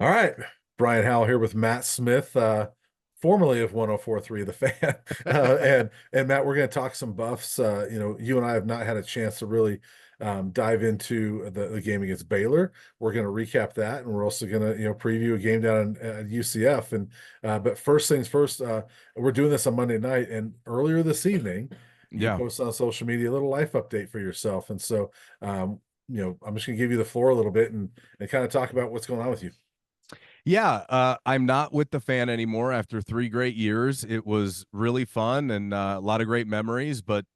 All right. Brian Howell here with Matt Smith, formerly of 104.3 The Fan. And Matt, we're going to talk some Buffs. You and I have not had a chance to really dive into the game against Baylor. We're going to recap that, and we're also going to preview a game down at UCF. And but first things first, we're doing this on Monday night, and earlier this evening, you Yeah. posted on social media a little life update for yourself. And so, I'm just going to give you the floor a little bit and kind of talk about what's going on with you. Yeah. I'm not with the Fan anymore after 3 great years. It was really fun and a lot of great memories, but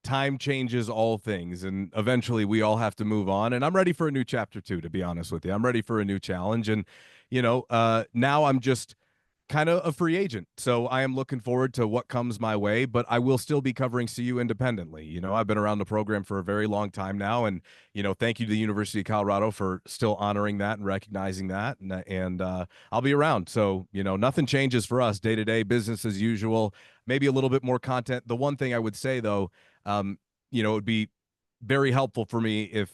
time changes all things. And eventually we all have to move on. And I'm ready for a new chapter too, to be honest with you. I'm ready for a new challenge. And, now I'm just kind of a free agent. So I am looking forward to what comes my way, but I will still be covering CU independently. I've been around the program for a very long time now. And, thank you to the University of Colorado for still honoring that and recognizing that. And I'll be around. So, nothing changes for us day to day, business as usual, maybe a little bit more content. The one thing I would say, though, um, it would be very helpful for me if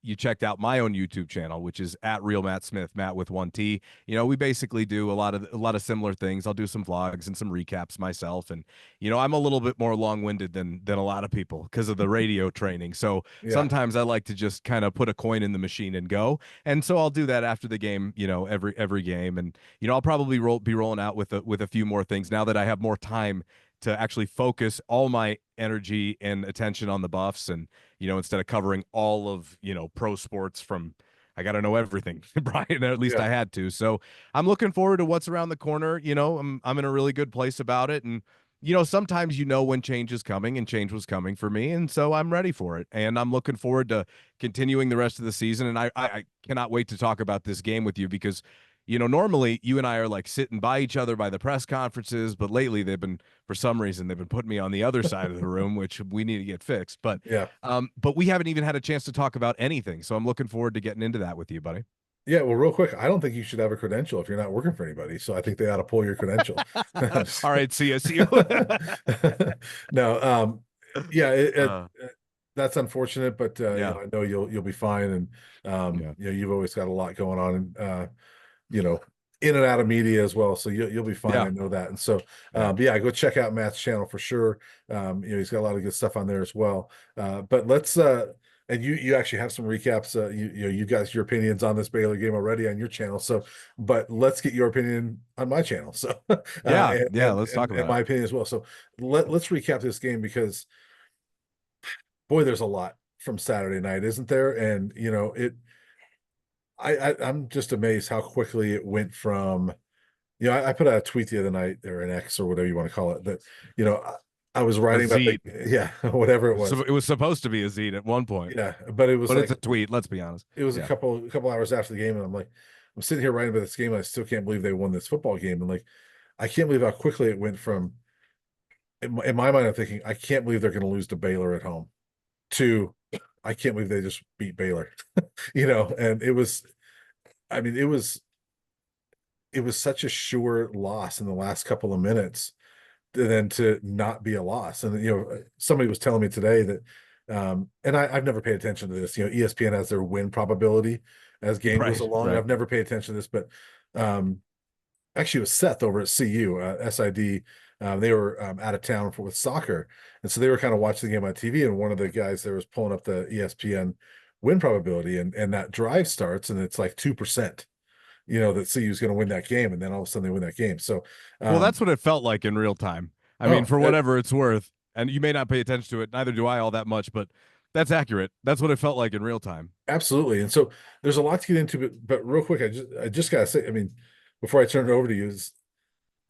you checked out my own YouTube channel, which is at Real Matt Smith, Matt with one T. We basically do a lot of similar things. I'll do some vlogs and some recaps myself, and I'm a little bit more long-winded than a lot of people because of the radio training. So Yeah. sometimes I like to just kind of put a coin in the machine and go. And so I'll do that after the game, every game, and I'll probably be rolling out with a few more things now that I have more time to actually focus all my energy and attention on the Buffs and instead of covering all of, pro sports from I got to know everything, Brian, at least Yeah. I had to. So I'm looking forward to what's around the corner. I'm in a really good place about it. And, sometimes when change is coming, and change was coming for me. And so I'm ready for it. And I'm looking forward to continuing the rest of the season. And I cannot wait to talk about this game with you because, normally you and I are like sitting by each other by the press conferences, but lately for some reason, they've been putting me on the other side of the room, which we need to get fixed. Yeah. But we haven't even had a chance to talk about anything. So I'm looking forward to getting into that with you, buddy. Yeah. Well, real quick, I don't think you should have a credential if you're not working for anybody. So I think they ought to pull your credential. All right, see you, see you. No, yeah, uh, that's unfortunate, but yeah, I know you'll be fine. And yeah, you've always got a lot going on, and you know, in and out of media as well. So you'll be fine. yeah, I know that. And so, yeah. but yeah, go check out Matt's channel for sure. He's got a lot of good stuff on there as well. But let's and you actually have some recaps. You guys your opinions on this Baylor game already on your channel. So, but let's get your opinion on my channel. So, Yeah, and, yeah, and let's talk and and about it. my opinion as well. So let's recap this game because boy, there's a lot from Saturday night, isn't there? And I'm just amazed how quickly it went from. I put out a tweet the other night, or an X, or whatever you want to call it, that you know I was A writing about the Zede. yeah whatever it So was. it was supposed to be a Zede at one point, Yeah, but it was but it's a like tweet. Let's be honest. it was a Yeah, couple hours after the game, and I'm like, I'm sitting here writing about this game, and I still can't believe they won this football game. And like, I can't believe how quickly it went from. In my mind, I'm thinking, I can't believe they're going to lose to Baylor at home. To, I can't believe they just beat Baylor. And it was. I mean, it was such a sure loss in the last couple of minutes than to not be a loss. And somebody was telling me today that, and I've never paid attention to this. ESPN has their win probability as game goes right, along. right. I've never paid attention to this, but actually, it was Seth over at CU, SID. They were out of town with soccer, and so they were kind of watching the game on TV. And one of the guys there was pulling up the ESPN win probability, and that drive starts, and it's like 2%. That CU is going to win that game, and then all of a sudden they win that game. So, Well, um, that's what it felt like in real time. I mean, oh, for whatever it's worth, and you may not pay attention to it, neither do I all that much, but that's accurate. That's what it felt like in real time. absolutely. And so there's a lot to get into, but real quick, I just gotta say, I mean, before I turn it over to you, is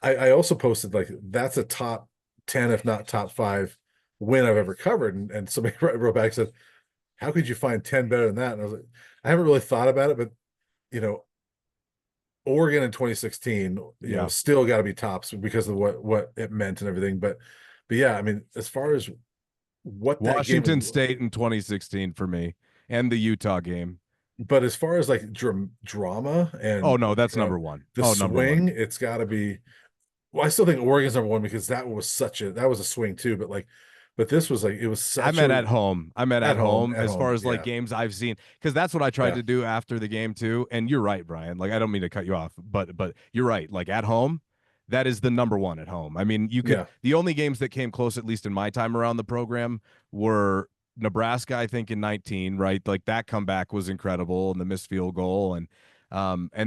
I also posted like that's a top 10, if not top five win I've ever covered. And somebody wrote back and said, how could you find 10 better than that? And I was like, I haven't really thought about it, but you know, Oregon in 2016, Yeah. still got to be tops because of what it meant and everything. But yeah, I mean, as far as what that game Washington was, State in 2016 for me and the Utah game. but as far as like drama Oh and no, that's number one. the Oh, number one. swing, it's got to be. Well, I still think Oregon's number one because that was a swing too. But like but this was like, it was I such meant a at home. I meant at home at as far home. as like Yeah. games I've seen, because that's what I tried Yeah. to do after the game too. And you're right, Brian. Like I don't mean to cut you off, but you're right. Like at home, that is the number one at home. I mean, you could Yeah. the only games that came close, at least in my time around the program, were Nebraska, I think in 19, right? Like that comeback was incredible and the missed field goal and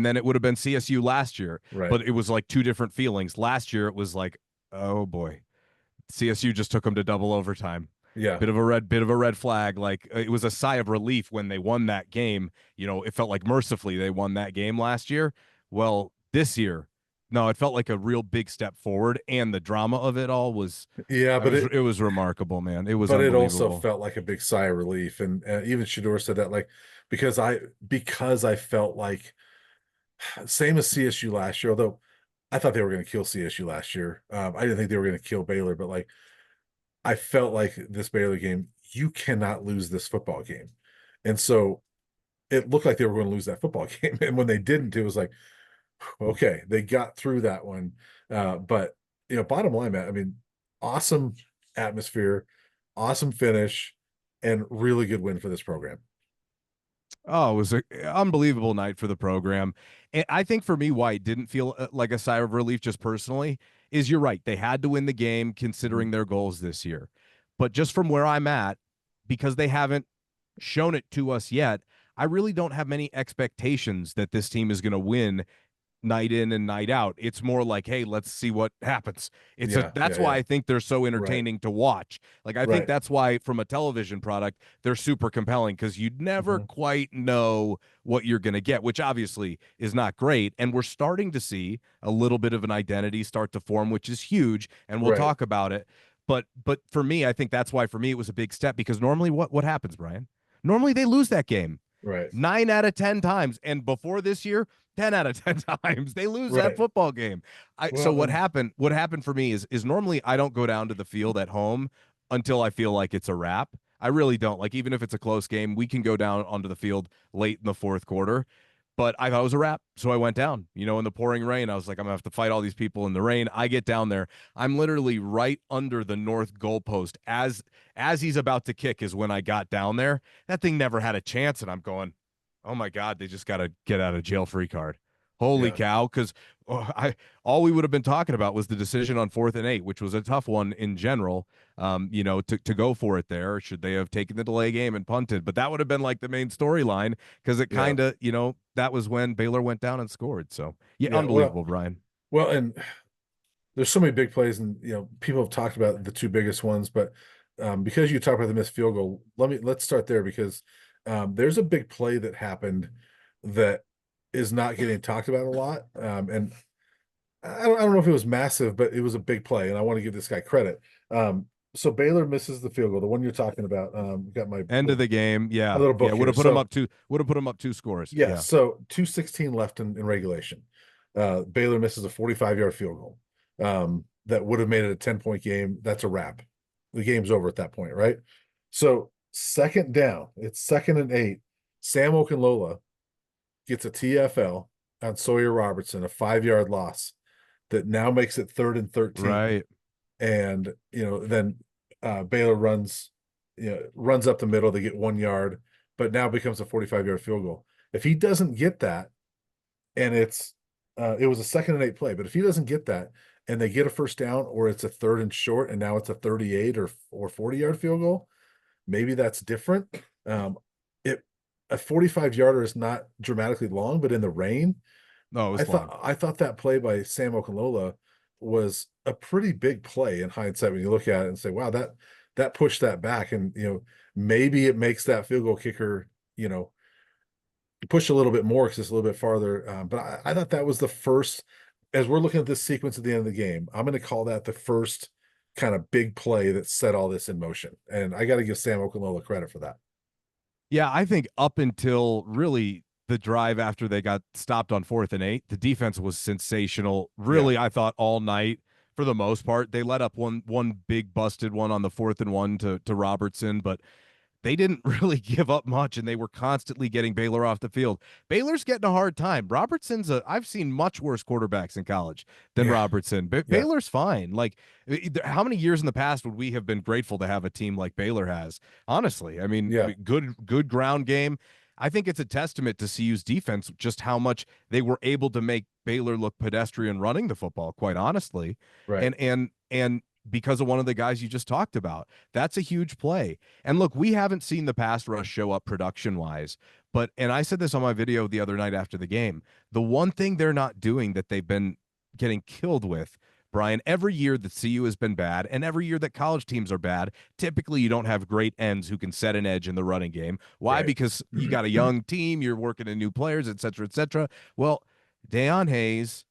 then it would have been CSU last year, Right. but it was like two different feelings. Last year it was like, oh boy, CSU just took them to double overtime. Yeah. Bit of a red flag. Like it was a sigh of relief when they won that game. You know, it felt like mercifully they won that game last year. Well, this year, no, it felt like a real big step forward, and the drama of it all was, Yeah. I was, it was remarkable, man. It was But it also unbelievable. felt like a big sigh of relief. And even Shador said that, like, because I felt like same as CSU last year, although I thought they were going to kill CSU last year. I didn't think they were going to kill Baylor, but like, I felt like this Baylor game, you cannot lose this football game. And so it looked like they were going to lose that football game. And when they didn't, it was like, okay, they got through that one. But bottom line, Matt, I mean, awesome atmosphere, awesome finish, and really good win for this program. Oh, it was an unbelievable night for the program. And I think for me, why it didn't feel like a sigh of relief just personally is you're right. They had to win the game Mhm. considering their goals this year. But just from where I'm at, because they haven't shown it to us yet, I really don't have many expectations that this team is going to win night in and night out. It's more like, hey, let's see what happens. Yeah, That's yeah, why yeah. I think they're so Right, entertaining to watch. Like I think right. that's why from a television product, they're super compelling because you never Mhm. quite know what you're going to get, which obviously is not great. And we're starting to see a little bit of an identity start to form, which is huge, and we'll Right, talk about it. But for me, I think that's why for me it was a big step because normally what happens, Brian? Normally they lose that game. right, 9 out of 10 times. And before this year, 10 out of 10 times they lose that right. football game. So Well, and what happened for me is normally I don't go down to the field at home until I feel like it's a wrap. I really don't. Like even if it's a close game, we can go down onto the field late in the fourth quarter. But I thought it was a wrap. So I went down, in the pouring rain. I was like, I'm gonna have to fight all these people in the rain. I get down there. I'm literally right under the north goalpost as he's about to kick is when I got down there. That thing never had a chance, and I'm going, oh my God, they just got a get out of jail free card. Holy yeah, cow! Because I all we would have been talking about was the decision on 4th and 8, which was a tough one in general. To go for it there. Should they have taken the delay game and punted? But that would have been like the main storyline because it yeah, kind of, that was when Baylor went down and scored. So yeah, yeah. unbelievable, Brian. And there's so many big plays, and people have talked about the two biggest ones, but because you talk about the missed field goal, let's start there because there's a big play that happened that is not getting talked about a lot, and I don't know if it was massive, but it was a big play, and I want to give this guy credit. So Baylor misses the field goal, the one you're talking about. Got End of the game. my Yeah. little Yeah. book here. Would have put him up 2 scores. Yeah, Yeah. so 2:16 left in regulation. Baylor misses a 45-yard field goal. That would have made it a 10-point game. That's a wrap. The game's over at that point, right? So second down, it's 2nd and 8. Sam Okunlola gets a TFL on Sawyer Robertson, a 5-yard loss that now makes it 3rd and 13. Right. And then Baylor runs up the middle. They get 1 yard, but now becomes a 45-yard field goal. If he doesn't get that, and it was a 2nd and 8 play, but if he doesn't get that and they get a first down, or it's a 3rd and short and now it's a 38 or 40-yard field goal, maybe that's different. It A 45-yarder is not dramatically long, but in the rain, No, it was long. I thought that play by Sam Okunlola was a pretty big play in hindsight when you look at it and say, wow, that pushed that back. And maybe it makes that field goal kicker, push a little bit more because it's a little bit farther. But I thought that was the first, as we're looking at this sequence at the end of the game, I'm going to call that the first kind of big play that set all this in motion. And I got to give Sam Okunlola credit for that. Yeah, I think up until really the drive after they got stopped on 4th and 8, the defense was sensational. Yeah. Really, I thought all night for the most part. They let up one big busted one on the 4th and 1 to Robertson, but they didn't really give up much, and they were constantly getting Baylor off the field. Baylor's getting a hard time. I've seen much worse quarterbacks in college than Yeah, Robertson. yeah, Baylor's fine. Like, how many years in the past would we have been grateful to have a team like Baylor has? Honestly, I mean, yeah, good ground game. I think it's a testament to CU's defense, just how much they were able to make Baylor look pedestrian running the football, quite honestly. right. And because of one of the guys you just talked about. That's a huge play. And look, we haven't seen the pass rush show up production wise, but, and I said this on my video the other night after the game, the one thing they're not doing that they've been getting killed with, Brian, every year that CU has been bad and every year that college teams are bad, typically you don't have great ends who can set an edge in the running game. Why? Right. Because you got a young team, you're working in new players, et cetera, et cetera. Well, Deion Hayes,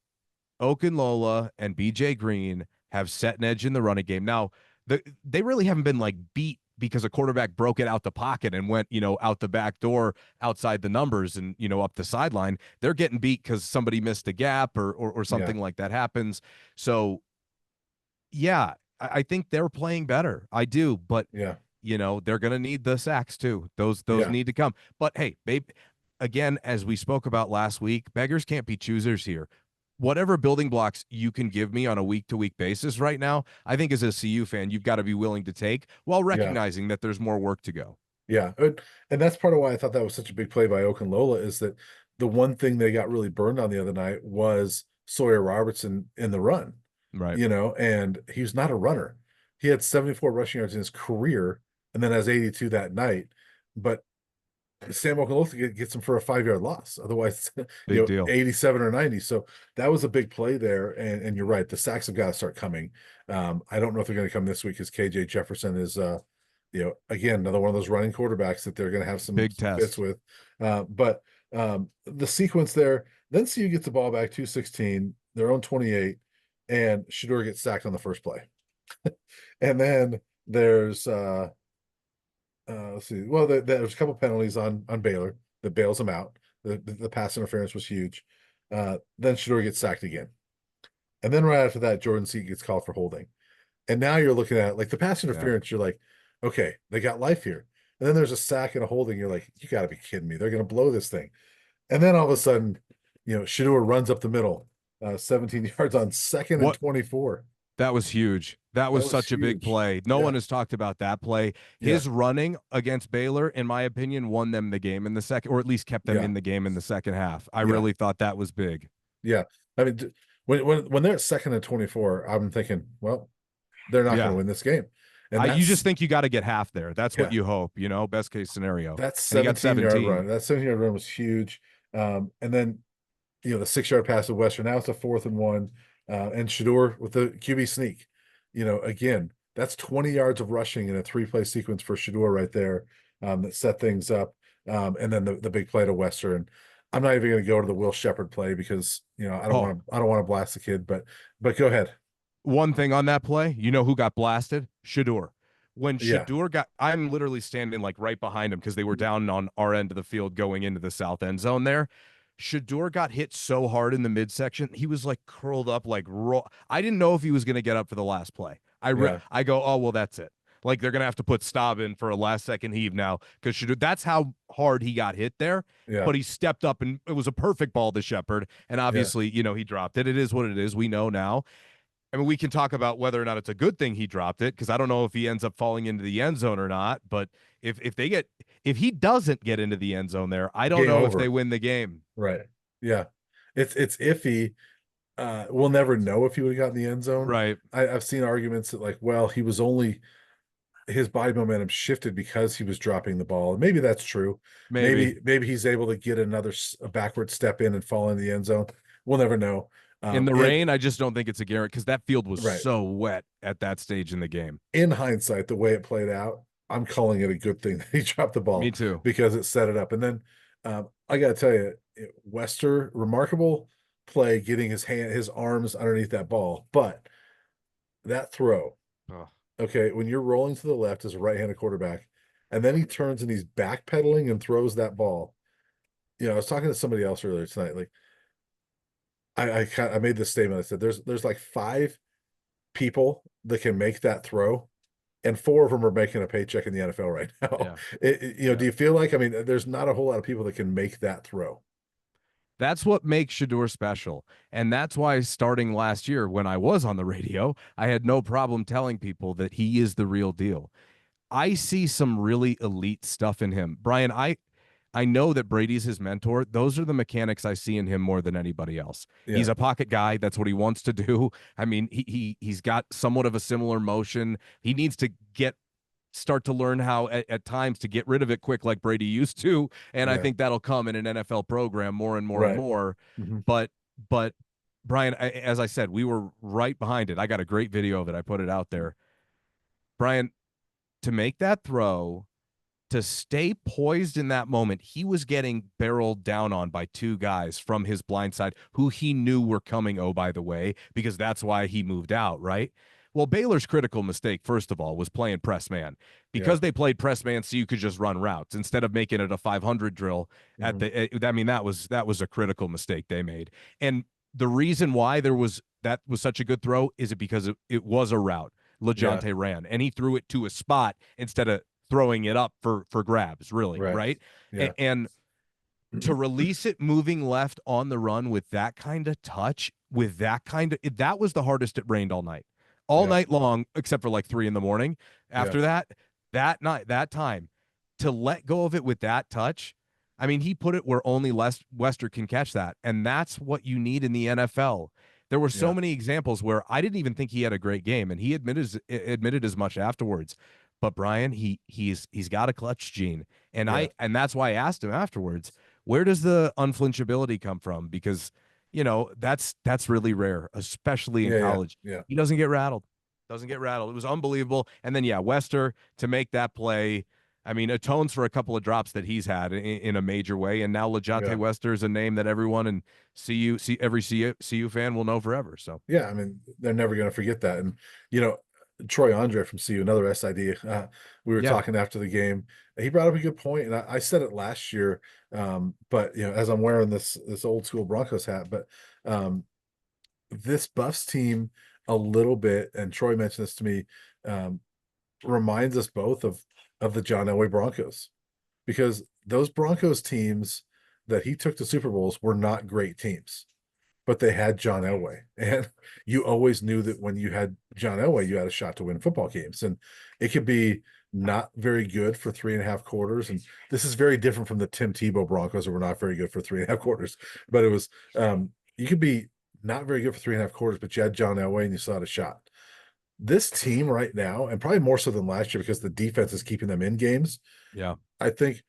Okunlola, and BJ Green have set an edge in the running game. Now, they really haven't been like beat because a quarterback broke it out the pocket and went, out the back door outside the numbers and, up the sideline. They're getting beat because somebody missed a gap or Yeah, something like that happens. So, yeah, I think they're playing better. I do, but yeah, they're going to need the sacks too. Those yeah, need to come. But hey, babe, again, as we spoke about last week, beggars can't be choosers here. Whatever building blocks you can give me on a week to week basis right now, I think as a CU fan, you've got to be willing to take while yeah, recognizing that there's more work to go. yeah. And that's part of why I thought that was such a big play by Okunlola is that the one thing they got really burned on the other night was Sawyer Robertson in the run, Right. and he was not a runner. He had 74 rushing yards in his career and then has 82 that night. But Sam Okunlola gets him for a 5 yard loss. Otherwise, Big deal. 87 or 90. So that was a big play there. And you're right. The sacks have got to start coming. I don't know if they're going to come this week because KJ Jefferson is, again, another one of those running quarterbacks that they're going to have some Big fits test. with. But the sequence there, then CU gets the ball back 216, their own 28, and Shador gets sacked on the first play. And then there's let's see. Well, there's a couple penalties on Baylor that bails them out. The pass interference was huge. Then Shador gets sacked again, and then right after that, Jordan Seat gets called for holding. And now you're looking at like the pass Yeah. interference. You're like, okay, they got life here. And then there's a sack and a holding. You're like, you got to be kidding me. They're going to blow this thing. And then all of a sudden, Shador runs up the middle, 17 yards on second and What 24. That was huge. That That was was such a big huge. play. No Yeah, one has talked about that play. yeah, His running against Baylor, in my opinion, won them the game in the second, or at least kept them yeah, in the game in the second half. I yeah, really thought that was big. yeah. I mean, when they're at second and 24, I'm thinking, well, they're not going Yeah. to win this game. And You just that's think you got to get half there. That's what yeah, you hope, best case scenario. that And he got 17-yard 17. run. That 17-yard run was huge. And then the 6 yard pass to Western. Now it's a 4th and 1. And Shador with the QB sneak. Again, that's 20 yards of rushing in a 3-play sequence for Shador right there, that set things up. And then the big play to Western. I'm not even going to go to the Will Shepherd play because Oh, I don't want to blast the kid, but go ahead. one thing on that play, you know who got blasted? Shador. When Yeah, Shador got, I'm literally standing like right behind him because they were down on our end of the field going into the south end zone there. Shador got hit so hard in the midsection, he was like curled up, like I didn't know if he was going to get up for the last play. yeah, I go, oh well, that's it. Like they're gonna have to put Staub in for a last second heave now because Shador. That's how hard he got hit there. yeah, But he stepped up and it was a perfect ball to Shepard, and yeah. obviously, he dropped it. It is what it is. We know now. I mean, we can talk about whether or not it's a good thing he dropped it because I don't know if he ends up falling into the end zone or not. But if he doesn't get into the end zone there, I don't Game know if they over. win the game. Right. Yeah. It's iffy. We'll never know if he would have gotten the end zone. Right. I've seen arguments that like, well, he was only his body momentum shifted because he was dropping the ball. And maybe that's true. Maybe. Maybe he's able to get a backward step in and fall in the end zone. We'll never know. In the And rain, I just don't think it's a guarantee because that field was right. so wet at that stage in the game. In hindsight, the way it played out, I'm calling it a good thing that he dropped the Me ball too. because it set it up. And then I got to tell you, Wester, remarkable play getting his arms underneath that ball. But that throw, Oh, okay, when you're rolling to the left as a right-handed quarterback, and then he turns and he's backpedaling and throws that ball. I was talking to somebody else earlier tonight. Like I made this statement. I said there's like 5 people that can make that throw, and 4 of them are making a paycheck in the NFL right now. Yeah. Do Yeah. you feel like, I mean, there's not a whole lot of people that can make that throw. That's what makes Shador special. And that's why starting last year, when I was on the radio, I had no problem telling people that he is the real deal. I see some really elite stuff in him. Brian, I know that Brady's his mentor. Those are the mechanics I see in him more than anybody else. He's Yeah, a pocket guy. That's what he wants to do. I mean, he's got somewhat of a similar motion. He needs to start to learn how at times to get rid of it quick like Brady used to, and I yeah, think that'll come in an NFL program more and more and right. more. Hmm. But Brian, as I said, we were right behind it. I got a great video of it. I put it out there. Brian, to make that throw, to stay poised in that moment, he was getting barreled down on by two guys from his blind side who he knew were coming. Oh, by the way, because that's why he moved out, right? Well, Baylor's critical mistake, first of all, was playing press man Yeah. because they played press man so you could just run routes instead of making it a 500 drill at Hmm. I mean, that was a critical mistake they made. And the reason why that was such a good throw is it because it was a route. Yeah, LeJounte ran and he threw it to a spot instead of throwing it up for grabs, really, right. right? Yeah. And to release it moving left on the run with that kind of touch, with that kind of that was the hardest it rained all Yeah, night long, except for like 3 in the morning. yeah, After that night, that time to let go of it with that touch. I mean, he put it where only Wester can catch that, and that's what you need in the NFL. There were so yeah, many examples where I didn't even think he had a great game, and he admitted as much afterwards. But Brian, he's got a clutch gene, and yeah, that's why I asked him afterwards, where does the unflinchability come from? Because that's really rare, especially in yeah, yeah, college. yeah, He doesn't get rattled. Doesn't get rattled. It was unbelievable. And then yeah, Wester to make that play. I mean, atones for a couple of drops that he's had in a major way. And now LeJounte yeah. Wester is a name that everyone and every CU fan will know forever. So Yeah, I mean, they're never going to forget that. And, you know, Troy Andre from CU, another SID, we were yeah, talking after the game. He brought up a good point, and I said it last year, but as I'm wearing this old school Broncos hat, but um, this Buffs team a little bit, and Troy mentioned this to me, um, reminds us both of the John Elway Broncos, because those Broncos teams that he took to Super Bowls were not great teams, but they had John Elway. And you always knew that when you had John Elway, you had a shot to win football games. And it could be not very good for 3.5 quarters. And this is very different from the Tim Tebow Broncos, who were not very good for 3.5 quarters. But it was, you could be not very good for 3.5 quarters, but you had John Elway and you still had a shot. This team right now, and probably more so than last year because the defense is keeping them in games, yeah. I think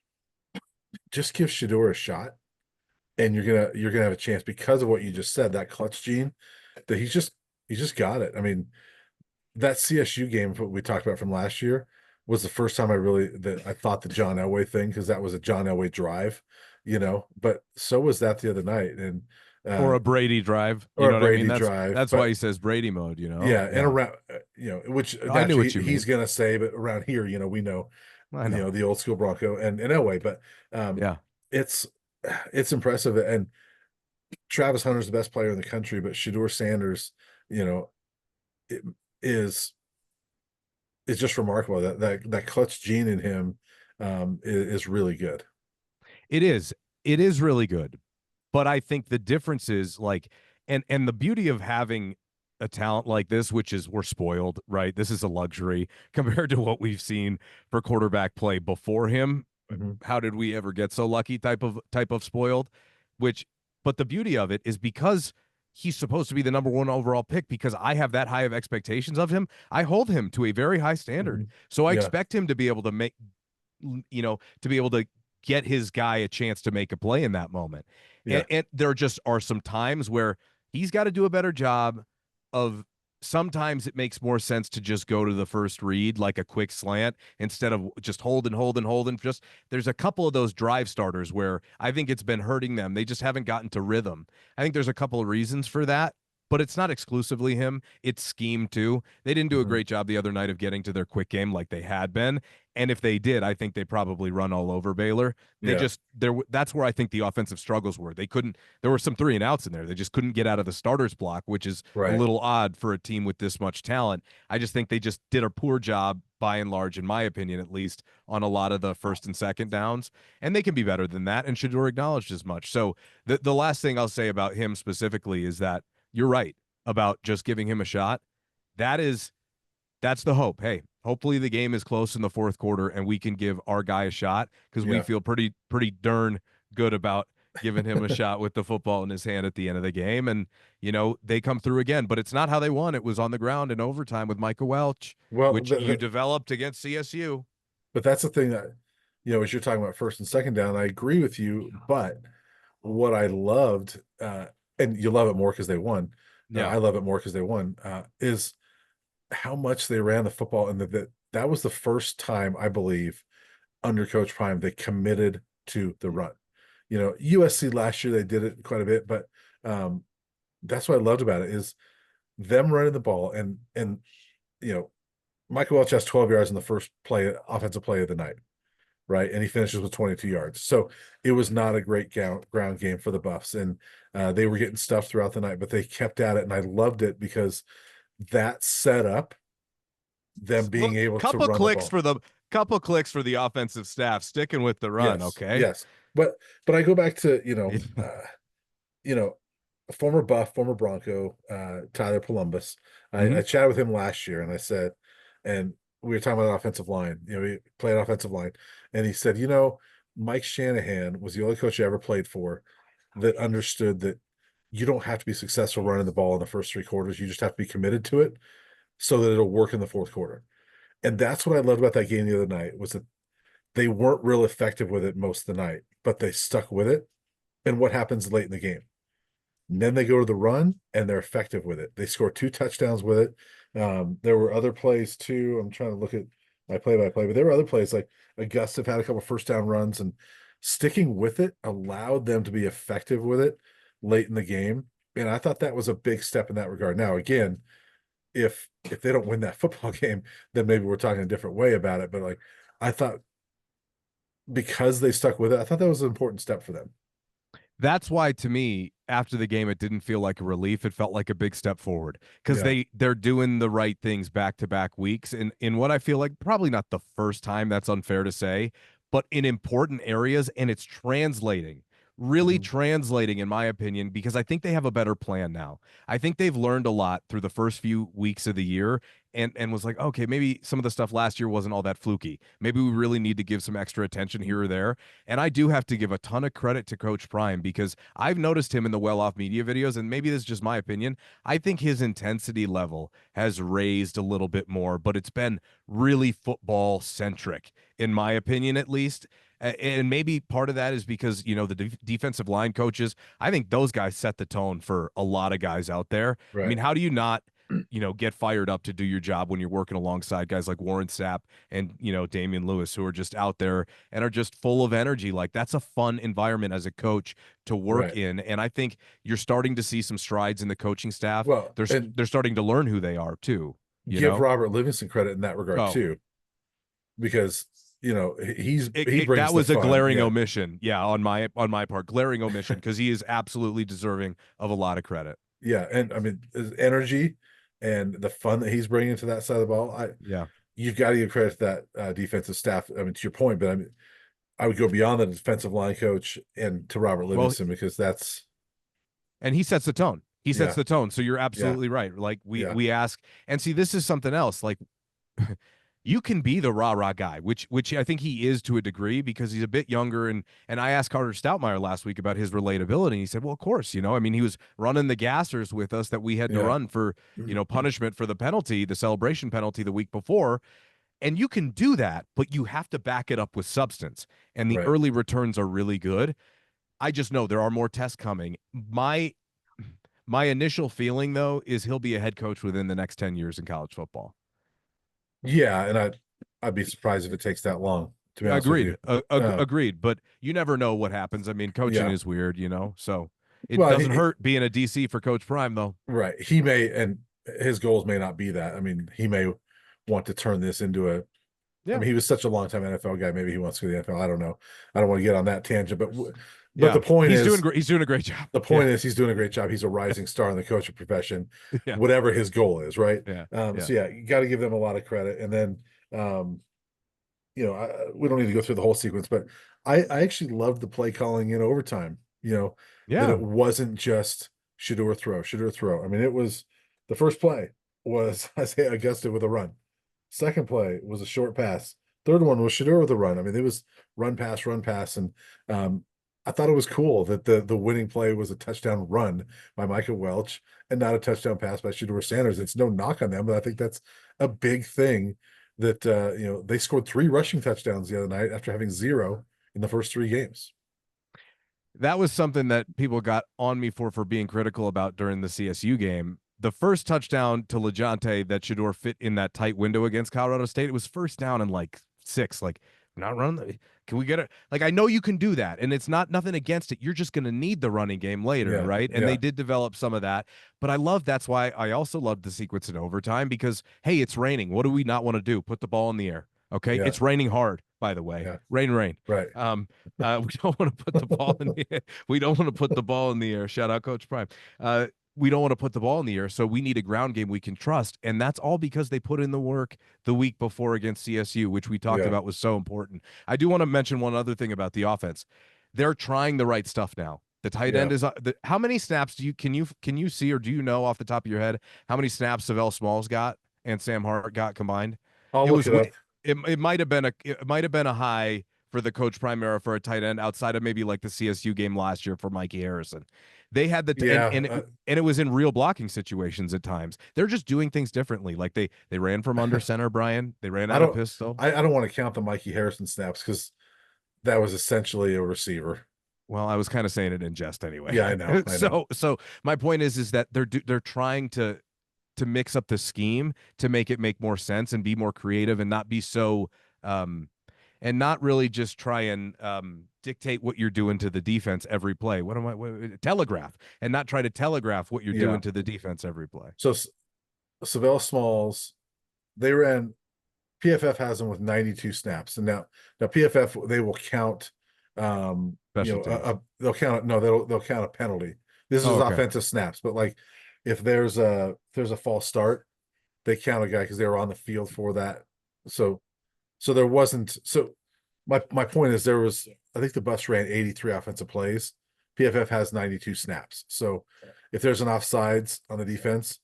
just give Shador a shot and you're gonna have a chance because of what you just said, that clutch gene, that he's just got it. I mean, that CSU game what we talked about from last year was the first time I thought the John Elway thing, because that was a John Elway drive, but so was that the other night. And Or uh a Brady drive. You or a know what I mean? Brady That's drive, that's why but he says Brady mode, you know? yeah, and Yeah. around which I knew naturally what you he's mean. gonna say, but around here, we know, I know. the old school Bronco and Elway, but Yeah. it's it's impressive. And Travis Hunter's the best player in the country, but Shador Sanders, you know, it is just remarkable that clutch gene in him, is really good. It is. It is really good. But I think the difference is like and the beauty of having a talent like this, which is we're spoiled, right? This is a luxury compared to what we've seen for quarterback play before him. Mhm. How did we ever get so lucky type of spoiled? Which but the beauty of it is because he's supposed to be the number one overall pick because I have that high of expectations of him. I hold him to a very high standard. Mhm. So I Yeah, expect him to be able to to be able to get his guy a chance to make a play in that moment. And, yeah, and there just are some times where he's got to do a better job of sometimes it makes more sense to just go to the first read like a quick slant instead of just hold and hold and hold and just there's a couple of those drive starters where I think it's been hurting them. They just haven't gotten to rhythm. I think there's a couple of reasons for that, but it's not exclusively him. It's scheme too. They didn't do a mhm, great job the other night of getting to their quick game like they had been. And if they did, I think they probably run all over Baylor. They yeah, just there. That's where I think the offensive struggles were. They couldn't. There were some 3-and-outs in there. They just couldn't get out of the starters block, which is a right. little odd for a team with this much talent. I just think they just did a poor job by and large, in my opinion, at least, on a lot of the first and second downs. And they can be better than that, and Shador acknowledged as much. So the last thing I'll say about him specifically is that you're right about just giving him a shot. That is that's the hope. Hey, hopefully the game is close in the fourth quarter and we can give our guy a shot, because we Yeah. feel pretty darn good about giving him a shot with the football in his hand at the end of the game. And they come through again, but it's not how they won. It was on the ground in overtime with Micah Welch, Well, which you developed against CSU. but that's the thing that, as you're talking about first and second down, I agree with you. But what I loved, and you love it more because they won. Yeah. I love it more because they won, is how much they ran the football. And that was the first time, I believe, under Coach Prime, they committed to the run. USC last year, they did it quite a bit, but that's what I loved about it is them running the ball. And Michael Welch has 12 yards in the first offensive play of the night, right? And he finishes with 22 yards. So it was not a great ground game for the Buffs. And they were getting stuff throughout the night, but they kept at it. And I loved it because that set up them being able to run the ball. Couple clicks for the offensive staff sticking with the run. Yes, Okay. yes. But I go back to, former Buff, former Bronco, Tyler Columbus. I chatted with him last year, and I said, and we were talking about offensive line. We played offensive line, and he said, Mike Shanahan was the only coach I ever played for that understood that you don't have to be successful running the ball in the first three quarters. You just have to be committed to it so that it'll work in the fourth quarter. And that's what I loved about that game the other night, was that they weren't real effective with it most of the night, but they stuck with it. And what happens late in the game? And then they go to the run and they're effective with it. They score 2 touchdowns with it. There were other plays too. I'm trying to look at my play-by-play, but there were other plays like Augusta had a couple first down runs, and sticking with it allowed them to be effective with it late in the game. And I thought that was a big step in that regard. Now, again, if they don't win that football game, then maybe we're talking a different way about it. But I thought, because they stuck with it, I thought that was an important step for them. That's why, to me, after the game, it didn't feel like a relief. It felt like a big step forward, because they're doing the right things back-to-back weeks. And in what I feel like probably not the first time, that's unfair to say, but in important areas, and it's translating. Really translating, in my opinion, because I think they have a better plan now. I think they've learned a lot through the first few weeks of the year, and was like, okay, maybe some of the stuff last year wasn't all that fluky. Maybe we really need to give some extra attention here or there. And I do have to give a ton of credit to Coach Prime, because I've noticed him in the well-off media videos, and maybe this is just my opinion. I think his intensity level has raised a little bit more, but it's been really football centric, in my opinion, at least. And maybe part of that is because, the defensive line coaches, I think those guys set the tone for a lot of guys out there. Right. I mean, how do you not, get fired up to do your job when you're working alongside guys like Warren Sapp and, Damian Lewis, who are just out there and are just full of energy? Like, that's a fun environment as a coach to work in. And I think you're starting to see some strides in the coaching staff. Well, they're starting to learn who they are too. Give Robert Livingston credit in that regard too, because he brings that was the a fun. glaring omission. Yeah, on my part, glaring omission, because he is absolutely deserving of a lot of credit. Yeah, and I mean, his energy and the fun that he's bringing to that side of the ball. You've got to give credit to that defensive staff. I mean, to your point, but I would go beyond the defensive line coach and to Robert Livingston, because that's. And he sets the tone. He sets the tone. So you're absolutely right. Like we ask, and see, this is something else. Like, you can be the rah-rah guy, which I think he is to a degree, because he's a bit younger. And I asked Carter Stoutmeyer last week about his relatability. And he said, well, of course, I mean, he was running the gassers with us that we had to run for, punishment for the penalty, the celebration penalty the week before. And you can do that, but you have to back it up with substance. And the early returns are really good. I just know there are more tests coming. My initial feeling, though, is he'll be a head coach within the next 10 years in college football. Yeah, and I'd be surprised if it takes that long, to be honest Agreed. with you. Agreed. But you never know what happens. I mean, coaching is weird, so it doesn't hurt being a DC for Coach Prime, though. Right. He may, and his goals may not be that. I mean, he may want to turn this into a. I mean, he was such a long time NFL guy. Maybe he wants to go to the NFL. I don't know. I don't want to get on that tangent, but the point is, he's doing a great job. The point is, he's doing a great job. He's a rising star in the coaching profession, whatever his goal is, right? Yeah. So you got to give them a lot of credit. And then Um, we don't need to go through the whole sequence, but I actually loved the play calling in overtime. That it Yeah. wasn't just Shador throw, Shador throw. I mean, it was the first play was Isaiah Augusta with a run. Second play was a short pass. Third one was Shador with a run. I mean, it was run pass, and um, I thought it was cool that the winning play was a touchdown run by Micah Welch and not a touchdown pass by Shador Sanders. It's no knock on them, but I think that's a big thing that they scored 3 rushing touchdowns the other night after having 0 in the first 3 games. That was something that people got on me for being critical about during the CSU game. The first touchdown to LeJontay that Shador fit in that tight window against Colorado State, it was first down and like 6. Like, not running. Can we get it? Like, I know you can do that, and it's not nothing against it. You're just going to need the running game later, Yeah, right? And they yeah, did develop some of that. But I love that's why I also loved the sequence in overtime because, hey, it's raining. What do we not want to do? Put the ball in the air. Okay. yeah, It's raining hard, by the way. yeah. Rain, rain. Right. We don't want to put the ball in the air. We don't want to put the ball in the air. Shout out Coach Prime. We don't want to put the ball in the air, so we need a ground game we can trust, and that's all because they put in the work the week before against CSU, which we talked Yeah, about was so important. I do want to mention one other thing about the offense. They're trying the right stuff now. The tight yeah. end is how many snaps do you can you see or do you know off the top of your head how many snaps Savell Smalls got and Sam Hart got combined? I'll It look was it up. it might have been a high for the coach Primera for a tight end outside of maybe like the CSU game last year for Mikey Harrison. They had Yeah, and it was in real blocking situations at times. They're just doing things differently. Like they ran from under center, Brian. They ran I out of don't. pistol. I don't want to count the Mikey Harrison snaps because that was essentially a receiver. Well, I was kind of saying it in jest anyway. Yeah, I know. I know. So my point is that they're trying to mix up the scheme to make it make more sense and be more creative and not be so and not really just try and dictate what you're doing to the defense every play. Telegraph and not try to telegraph what you're Yeah. doing to the defense every play. So Savell Smalls, they ran. PFF has them with 92 snaps, and now PFF they will count. Special teams. They'll count. No, they'll count a penalty. This Oh, is okay. offensive snaps, but like if there's a false start, they count a guy because they were on the field for that. So there wasn't. So my point is there was. I think the bus ran 83 offensive plays. PFF has 92 snaps. So if there's an offsides on the defense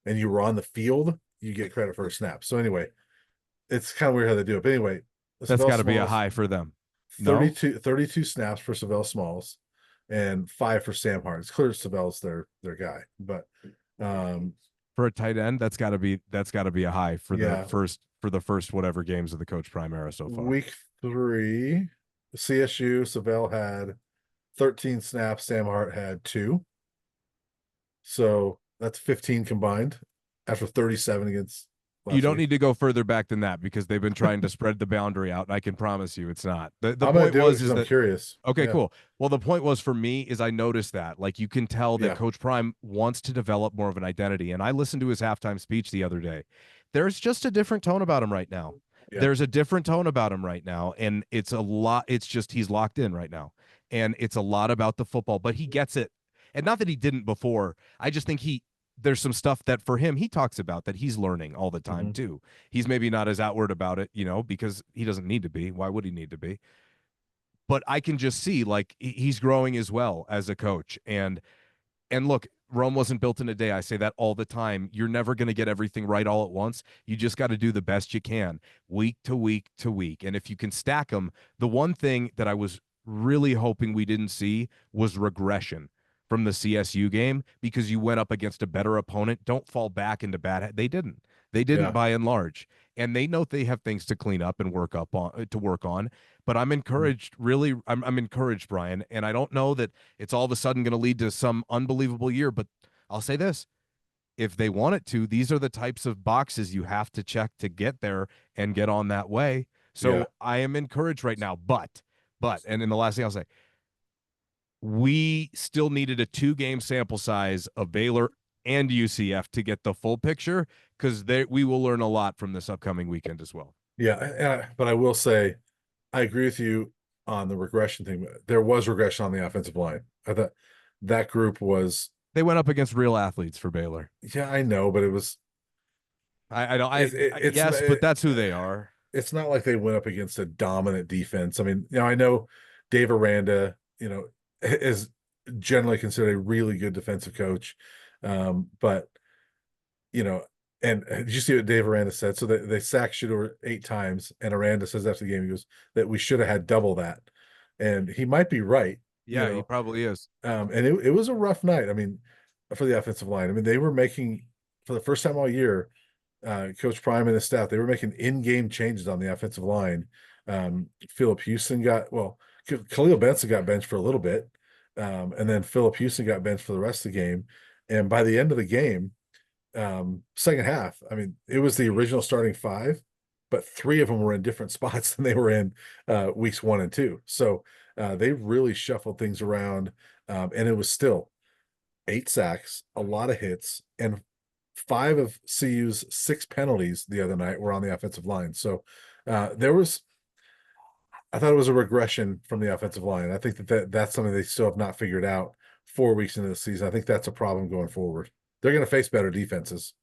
and you were on the field, you get credit for a snap. So anyway, it's kind of weird how they do it. But anyway, That's Savell got to be a Smalls, high for them. No? 32 snaps for Savell Smalls and 5 for Sam Hart. It's clear Savell's their guy. But For a tight end, that's got to be a high yeah, for the first whatever games of the coach Primera so far. week 3, CSU, Savell had 13 snaps, Sam Hart had 2. So that's 15 combined after 37 against You last don't week. need to go further back than that because they've been trying to spread the boundary out, and I can promise you it's not. The I'm gonna point do it was because is I'm that curious. okay, Yeah, cool. Well, the point was for me is I noticed that. Like you can tell that yeah, Coach Prime wants to develop more of an identity. And I listened to his halftime speech the other day. There's just a different tone about him right now. yeah, There's a different tone about him right now. And it's a lot, it's just he's locked in right now. And it's a lot about the football, but he gets it. And not that he didn't before. I just think there's some stuff that for him he talks about that he's learning all the time hmm, too. He's maybe not as outward about it, because he doesn't need to be. Why would he need to be? But I can just see like he's growing as well as a coach. And look, Rome wasn't built in a day. I say that all the time. You're never going to get everything right all at once. You just got to do the best you can week to week to week. And if you can stack them, the one thing that I was really hoping we didn't see was regression from the CSU game because you went up against a better opponent. Don't fall back into bad. They didn't. They didn't yeah, by and large. And they know they have things to clean up and work on. But I'm encouraged, really. I'm encouraged, Brian. And I don't know that it's all of a sudden going to lead to some unbelievable year. But I'll say this if they want it to, these are the types of boxes you have to check to get there and get on that way. yeah, So I am encouraged right now. And in the last thing I'll say, we still needed a 2-game sample size of Baylor and UCF to get the full picture because we will learn a lot from this upcoming weekend as well. yeah. But I will say, I agree with you on the regression thing. There was regression on the offensive line. I thought that group was, They went up against real athletes for Baylor. yeah, I know, but it was I don't. It's it's Yes, but that's who they are. it's not like they went up against a dominant defense. I mean, I know Dave Aranda, is generally considered a really good defensive coach. But you know, and did you see what Dave Aranda said? So they sacked Shador 8 times, and Aranda says after the game, he goes, that we should have had double that. And he might be right, Yeah, he probably is. and it was a rough night. I mean, for the offensive line. I mean, they were making, for the first time all year, Coach Prime and his staff, they were making in-game changes on the offensive line. Philip Houston Khalil Benson got benched for a little bit, and then Philip Houston got benched for the rest of the game. And by the end of the game, second half, I mean, it was the original starting five, but 3 of them were in different spots than they were in weeks 1 and 2. So they really shuffled things around, and it was still 8 sacks, a lot of hits, and 5 of CU's 6 penalties the other night were on the offensive line. So I thought it was a regression from the offensive line. I think that's something they still have not figured out 4 weeks into the season. I think that's a problem going forward. They're going to face better defenses.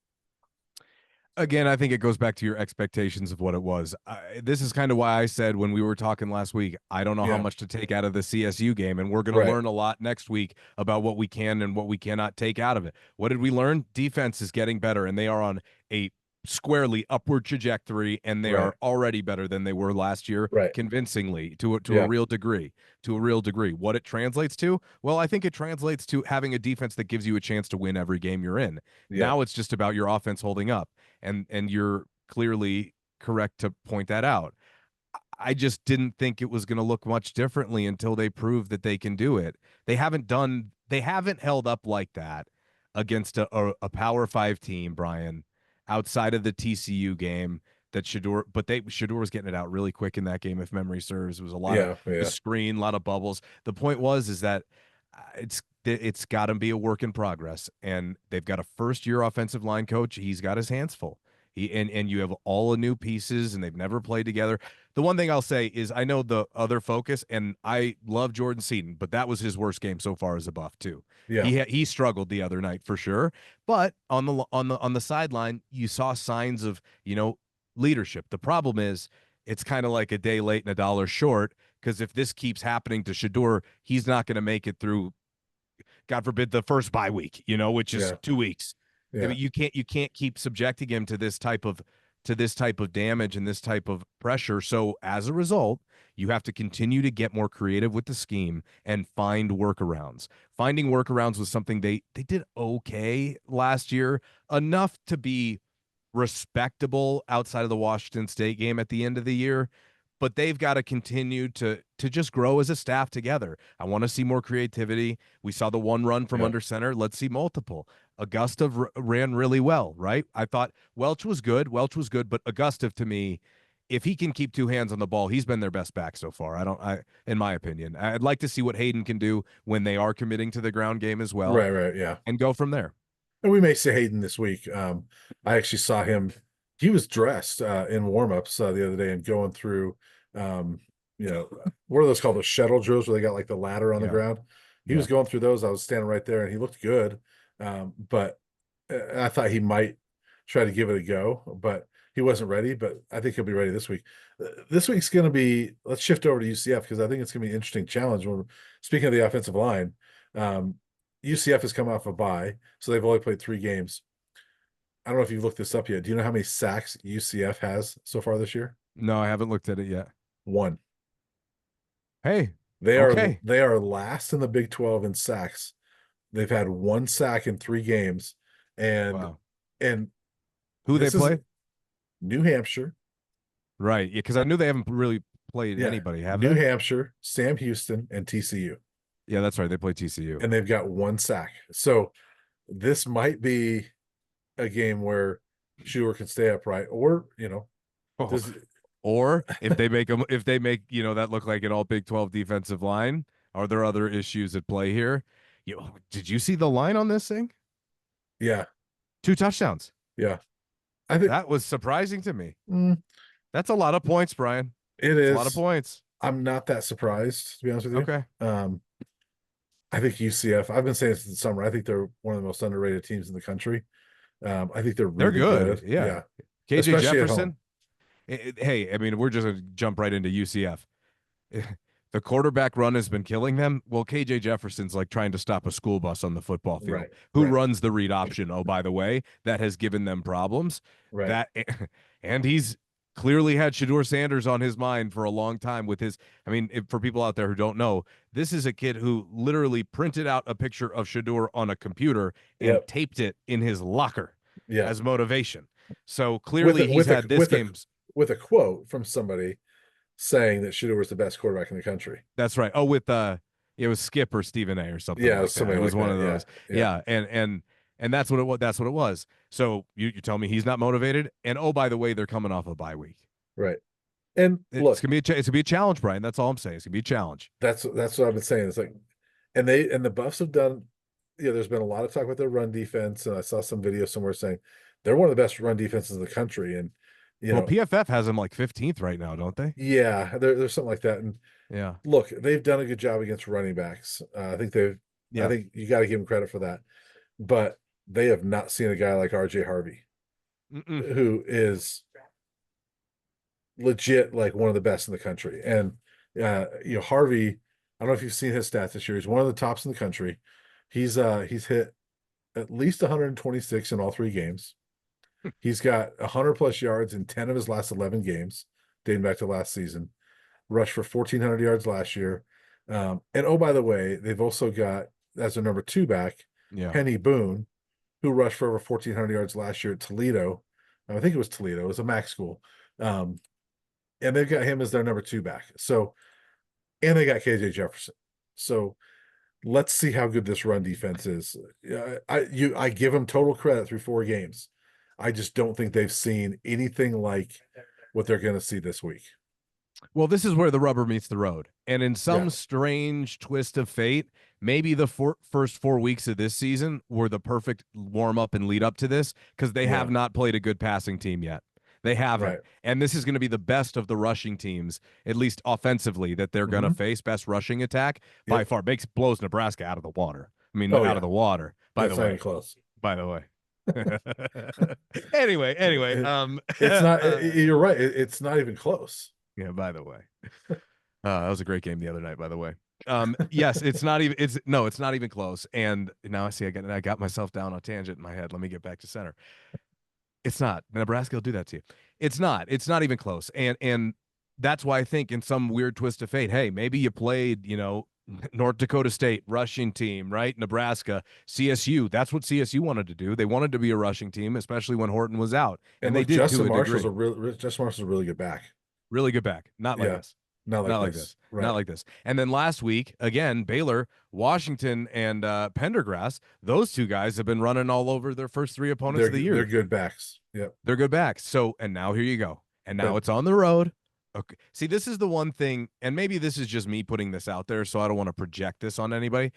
Again, I think it goes back to your expectations of what it was. This is kind of why I said when we were talking last week, I don't know how Yeah, much to take out of the CSU game, and we're going to right, learn a lot next week about what we can and what we cannot take out of it. What did we learn? Defense is getting better, and they are on a squarely upward trajectory, and they right, are already better than they were last year, right. convincingly to a Yeah, real degree. To a real degree. What it translates to? Well, I think it translates to having a defense that gives you a chance to win every game you're in. yeah, Now it's just about your offense holding up, and you're clearly correct to point that out. I just didn't think it was going to look much differently until they prove that they can do it. They haven't held up like that against a Power 5 team, Brian, outside of the TCU game that Shador was getting it out really quick in that game, if memory serves. It was a lot of yeah, the yeah, screen, a lot of bubbles. The point is that it's got to be a work in progress, and they've got a first year offensive line coach. He's got his hands full. And you have all the new pieces, and they've never played together. The one thing I'll say is I know the other focus, and I love Jordan Seaton, but that was his worst game so far as a Buff too. yeah, He struggled the other night for sure, but on the sideline you saw signs of leadership. The problem is it's kind of like a day late and a dollar short, because if this keeps happening to Shador, he's not going to make it through, God forbid, the first bye week, which is yeah, 2 weeks. I yeah, mean, you can't keep subjecting him to this type of damage and this type of pressure. So as a result, you have to continue to get more creative with the scheme and find workarounds. Finding workarounds was something they did okay last year, enough to be respectable outside of the Washington State game at the end of the year, but they've got to continue to just grow as a staff together. I want to see more creativity. We saw the one run from yeah. under center. Let's see multiple. Augusta ran really well, right? I thought Welch was good. But Augusta, to me, if he can keep 2 hands on the ball, he's been their best back so far. In my opinion, I'd like to see what Hayden can do when they are committing to the ground game as well, Right, right, yeah. and go from there. And we may see Hayden this week. I actually saw him. He was dressed in warmups the other day and going through, um, what are those called? The shuttle drills where they got like the ladder on the Yeah, ground. He was yeah. going through those. I was standing right there, and he looked good. But I thought he might try to give it a go, but he wasn't ready. But I think he'll be ready this week. This week's going to be. Let's shift over to UCF because I think it's going to be an interesting challenge. When speaking of the offensive line, um, UCF has come off a bye, so they've only played 3 games. I don't know if you've looked this up yet. Do you know how many sacks UCF has so far this year? No, I haven't looked at it yet. 1. Hey, They are okay. they are last in the Big 12 in sacks. They've had 1 sack in 3 games, and Wow. and Who they this is play? New Hampshire. Right. Yeah, because I knew they haven't really played Yeah, anybody, have New they? Hampshire, Sam Houston, and TCU, Yeah, that's right. They play TCU. and they've got 1 sack. So this might be a game where Schuler can stay upright, or Oh. does Or if they make that look like an all Big 12 defensive line, are there other issues at play here? Did you see the line on this thing? yeah, 2 touchdowns. yeah. I think That was surprising to me. mm, That's a lot of points, Brian. it It's a lot of is. points. I'm not that surprised, to be honest with Okay. you. I think UCF, I've been saying this since the summer, I think they're one of the most underrated teams in the country. I think they're They're really good. good. Yeah. Yeah, KJ especially at home. Jefferson. Hey, I mean, we're just gonna jump right into UCF. The quarterback run has been killing them. Well, KJ Jefferson's like trying to stop a school bus on the football field. Right, Who right, runs the read option? Oh, by the way, that has given them problems. right. That and he's clearly had Shador Sanders on his mind for a long time with his. I mean, for people out there who don't know, this is a kid who literally printed out a picture of Shador on a computer and Yep. taped it in his locker Yeah. as motivation. So With clearly a he's with a had this with a game's. with a quote from somebody saying that Shador was the best quarterback in the country. That's right. Oh, with it was Skip or Stephen A or something Yeah, like that. somebody It was like one that. of Yeah, those. yeah. Yeah, and that's what it was. That's what it was. So you tell me he's not motivated. And oh, by the way, they're coming off a bye week. Right. And It's look, gonna be it's gonna be a challenge, Brian. That's all I'm saying. It's gonna be a challenge. that's what I've been saying. It's like, and the Buffs have done. There's been a lot of talk about their run defense, and I saw some video somewhere saying they're one of the best run defenses in the country. And you Well, know, PFF has him like 15th right now, don't they? yeah, there's something like that. And Yeah. look, they've done a good job against running backs. I Yeah. think you got to give them credit for that. But they have not seen a guy like RJ Harvey, Mm-mm. who is legit like one of the best in the country. And Harvey, I don't know if you've seen his stats this year. He's one of the tops in the country. He's hit at least 126 in all three games. He's got 100 plus yards in 10 of his last 11 games, dating back to last season. Rushed for 1,400 yards last year. And oh, by the way, they've also got as their number two back, Yeah. Henny Boone, who rushed for over 1,400 yards last year at Toledo. I think it was Toledo. It was a MAC school. And they've got him as their number two back. So, and they got KJ Jefferson. So let's see how good this run defense is. I give them total credit through 4 games. I just don't think they've seen anything like what they're going to see this week. Well, this is where the rubber meets the road. And in some Yeah, strange twist of fate, maybe the first 4 weeks of this season were the perfect warm up and lead up to this because they yeah, have not played a good passing team yet. They haven't. right. And this is going to be the best of the rushing teams, at least offensively, that they're going to Hmm. face. Best rushing attack by Yep. far. Blows Nebraska out of the water. I mean, Oh out of yeah, the water, by the that's not even way. close. By the way. anyway, It- it's not. You're right. It's not even close. yeah, by the way. That was a great game the other night, by the way. Yes, it's not even. It's not even close. And now I see I got myself down a tangent in my head. Let me get back to center. It's not. Nebraska will do that to you. It's not. It's not even close. And that's why I think in some weird twist of fate, hey, maybe you played, North Dakota State rushing team, right? Nebraska, CSU. That's what CSU wanted to do. They wanted to be a rushing team, especially when Horton was out, And and they look, did to a degree. Justin Marshall's a really good back. Really good back. Not like Yeah, this. not like Not like this. this. Not Right. like this. And then last week, again, Baylor, Washington, and Pendergrass, those two guys have been running all over their first three opponents of the They're year. good backs. Yep. They're good backs. So, and now here you go. And now But it's on the road. Okay. See, this is the one thing, and maybe this is just me putting this out there, so I don't want to project this on anybody.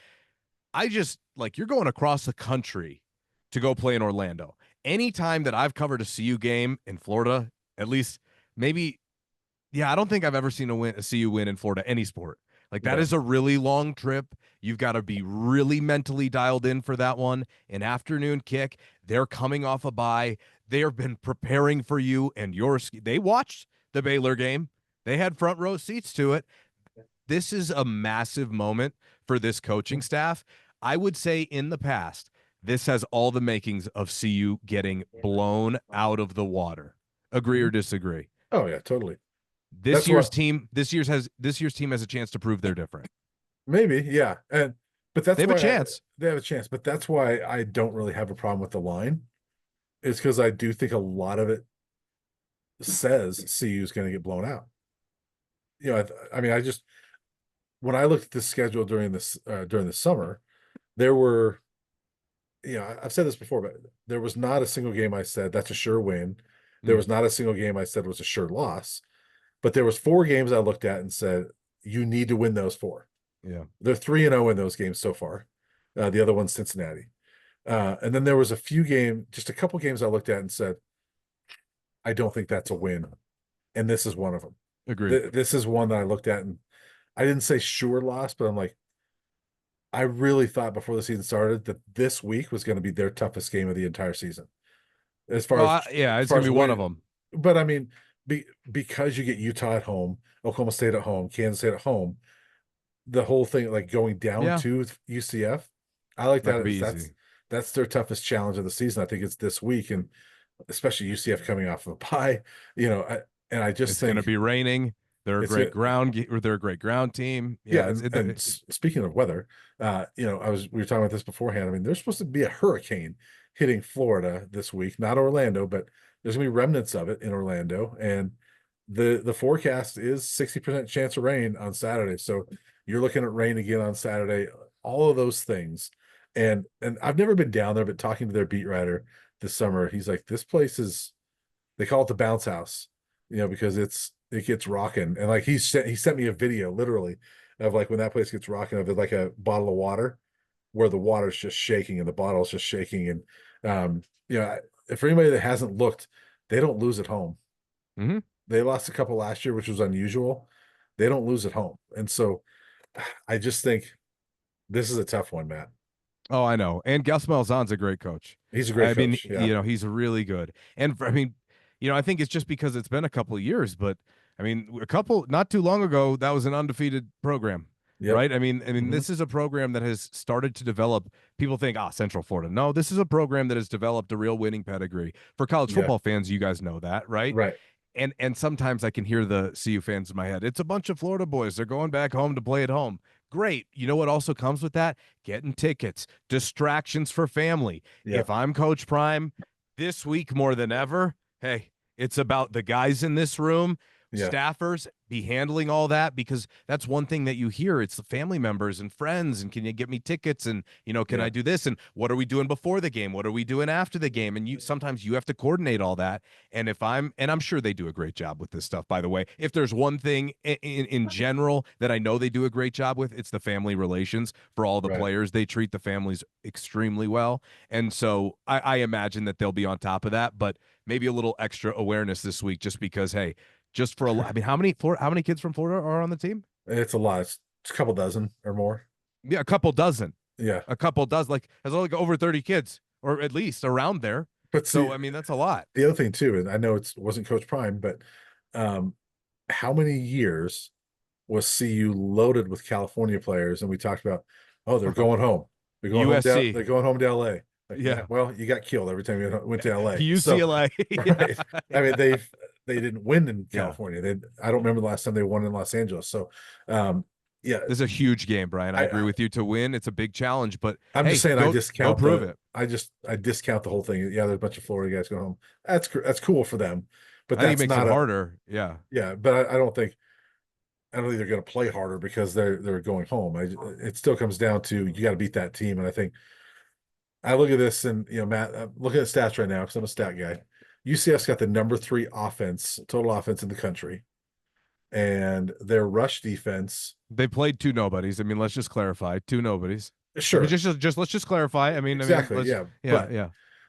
I just like you're going across the country to go play in Orlando. Anytime that I've covered a CU game in Florida, at least maybe yeah, I don't think I've ever seen a CU win in Florida, any sport. Like that right. is a really long trip. You've got to be really mentally dialed in for that one. An afternoon kick. They're coming off a bye. They have been preparing for you and yours. They watched the Baylor game. They had front row seats to it. This is a massive moment for this coaching staff. I would say in the past, this has all the makings of CU getting blown out of the water. Agree or Mhm. disagree? Oh yeah, totally. This That's year's what team, this year's team has a chance to prove they're different. maybe, yeah. But They that's have a why chance. they have a chance. But that's why I don't really have a problem with the line. Is because I do think a lot of it says CU is going to get blown out. I mean, I just when I looked at the schedule during the summer, there were, I've said this before, but there was not a single game I said that's a sure win. There Mm, was not a single game I said was a sure loss. But there was 4 games I looked at and said you need to win those 4. yeah, They're 3-0 in those games so far. The other one's Cincinnati. And then there was just a couple games I looked at and said, I don't think that's a win. And this is one of them. agreed. This is one that I looked at and I didn't say sure loss, but I'm like, I really thought before the season started that this week was going to be their toughest game of the entire season. as far Well, as yeah, as it's far gonna as be one win. of them. But I mean, because you get Utah at home, Oklahoma State at home, Kansas State at home, the whole thing like going down Yeah, to UCF, I like not that. gonna be That's easy. that's their toughest challenge of the season. I think it's this week, and especially UCF coming off of a bye, you know, and I just It's gonna think be raining. They're a it's great it. ground, or they're a great ground team. Yeah, Yeah, speaking of weather, we were talking about this beforehand. I mean, there's supposed to be a hurricane hitting Florida this week, not Orlando, but there's gonna be remnants of it in Orlando, and the forecast is 60% chance of rain on Saturday. So you're looking at rain again on Saturday. All of those things, and I've never been down there, but talking to their beat writer this summer, he's like, this place is, they call it the bounce house, because it gets rocking. And like he sent me a video literally of like when that place gets rocking of it, like a bottle of water where the water's just shaking and the bottle's just shaking. And for anybody that hasn't looked, they don't lose at home. mm-hmm. They lost a couple last year, which was unusual. They don't lose at home. And so I just think this is a tough one, Matt. Oh, I know. And Gus Malzahn's a great coach. He's a great I mean, coach. Yeah. he's really good. And I mean, I think it's just because it's been a couple of years, but I mean, not too long ago, that was an undefeated program, Yep. right? I mean, Hmm. this is a program that has started to develop. People think, Central Florida. No, this is a program that has developed a real winning pedigree. For college Yeah. football fans, you guys know that, right? Right. And sometimes I can hear the CU fans in my head. It's a bunch of Florida boys. They're going back home to play at home. Great. You know what also comes with that? Getting tickets, distractions for family. Yeah. If I'm Coach Prime this week more than ever, hey, it's about the guys in this room, Yeah. staffers, be handling all that, because that's one thing that you hear. It's the family members and friends, and can you get me tickets, and can Yeah. I do this, and what are we doing before the game, what are we doing after the game, and sometimes you have to coordinate all that. And I'm sure they do a great job with this stuff, by the way. If there's one thing in general that I know they do a great job with, it's the family relations for all the Right. players. They treat the families extremely well, and so I imagine that they'll be on top of that, but maybe a little extra awareness this week, just because, hey, just for I mean, how many kids from Florida are on the team? It's a lot. It's a couple dozen or more. Yeah, a couple dozen. Yeah. A couple dozen. Like, has only over 30 kids, or at least around there. But So see, I mean, that's a lot. the other thing too, and I know it wasn't Coach Prime, but um, how many years was CU loaded with California players? And we talked about, oh, they're going home. They're going home down. USC. They're going home to LA. Like, yeah, Yeah. well, you got killed every time you went to LA. So, UCLA. right. I mean, they didn't win in Yeah. California. I don't remember the last time they won in Los Angeles. So, yeah, This is a huge game, Brian. I agree I with you. To win, it's a big challenge, but I'm just hey, saying go prove it. I discount the whole thing. Yeah, there's a bunch of Florida guys going home. That's cool for them, but I think it that's makes it not a harder. Yeah. yeah. But I don't think they're going to play harder because they're going home. It still comes down to you got to beat that team, and I think I look at this and Matt, I'm looking at stats right now because I'm a stat guy. UCF's got the number 3 total offense in the country, and their rush defense. They played two nobodies. I mean, let's just clarify. Two nobodies. I mean, Sure, just let's just clarify. exactly, Let's yeah, yeah, yeah.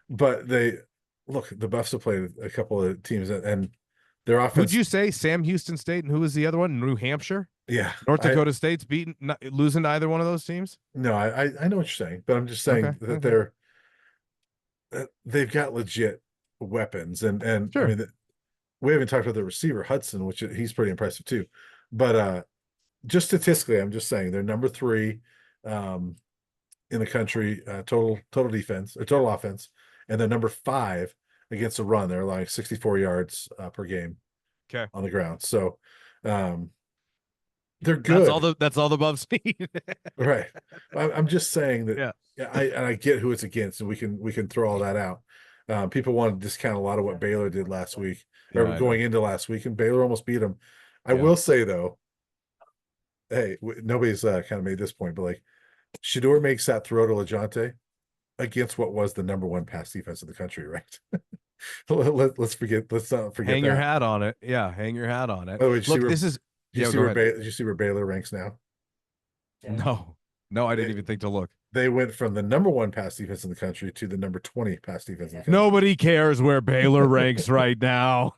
but they look. The Buffs have played a couple of teams, and their Who'd offense. you say? Sam Houston State, and who was the other one? New Hampshire, Yeah, North I Dakota State's beaten, losing to either one of those teams. no, I know what you're saying, but I'm just Okay, saying that okay, they've got legit weapons, and I sure. mean we haven't talked about the receiver Hudson, which he's pretty impressive too, but just statistically, I'm just saying they're number 3 um, in the country total defense or total offense, and they're number 5 against the run. They're like 64 yards per game Okay, on the ground, so um, they're good. that's all the Buffs need. Right. I'm just saying that. Yeah, Yeah, I get who it's against, and we can throw all that out. People want to discount a lot of what Baylor did last week yeah, or I know. going into last week, and Baylor almost beat them. I Yeah, will say though, hey, nobody's kind of made this point, but like Shador makes that throw to LeJohntay against what was the number 1 pass defense in the country, right? Let's not forget hang your that. hat on it. Yeah, hang your hat on it. By the way, Look, this is yeah. Go ahead. Did you see where Baylor ranks now? No, no, I didn't They, even think to look. they went from the number 1 pass defense in the country to the number 20 pass defense in the country. Nobody cares where Baylor ranks right now.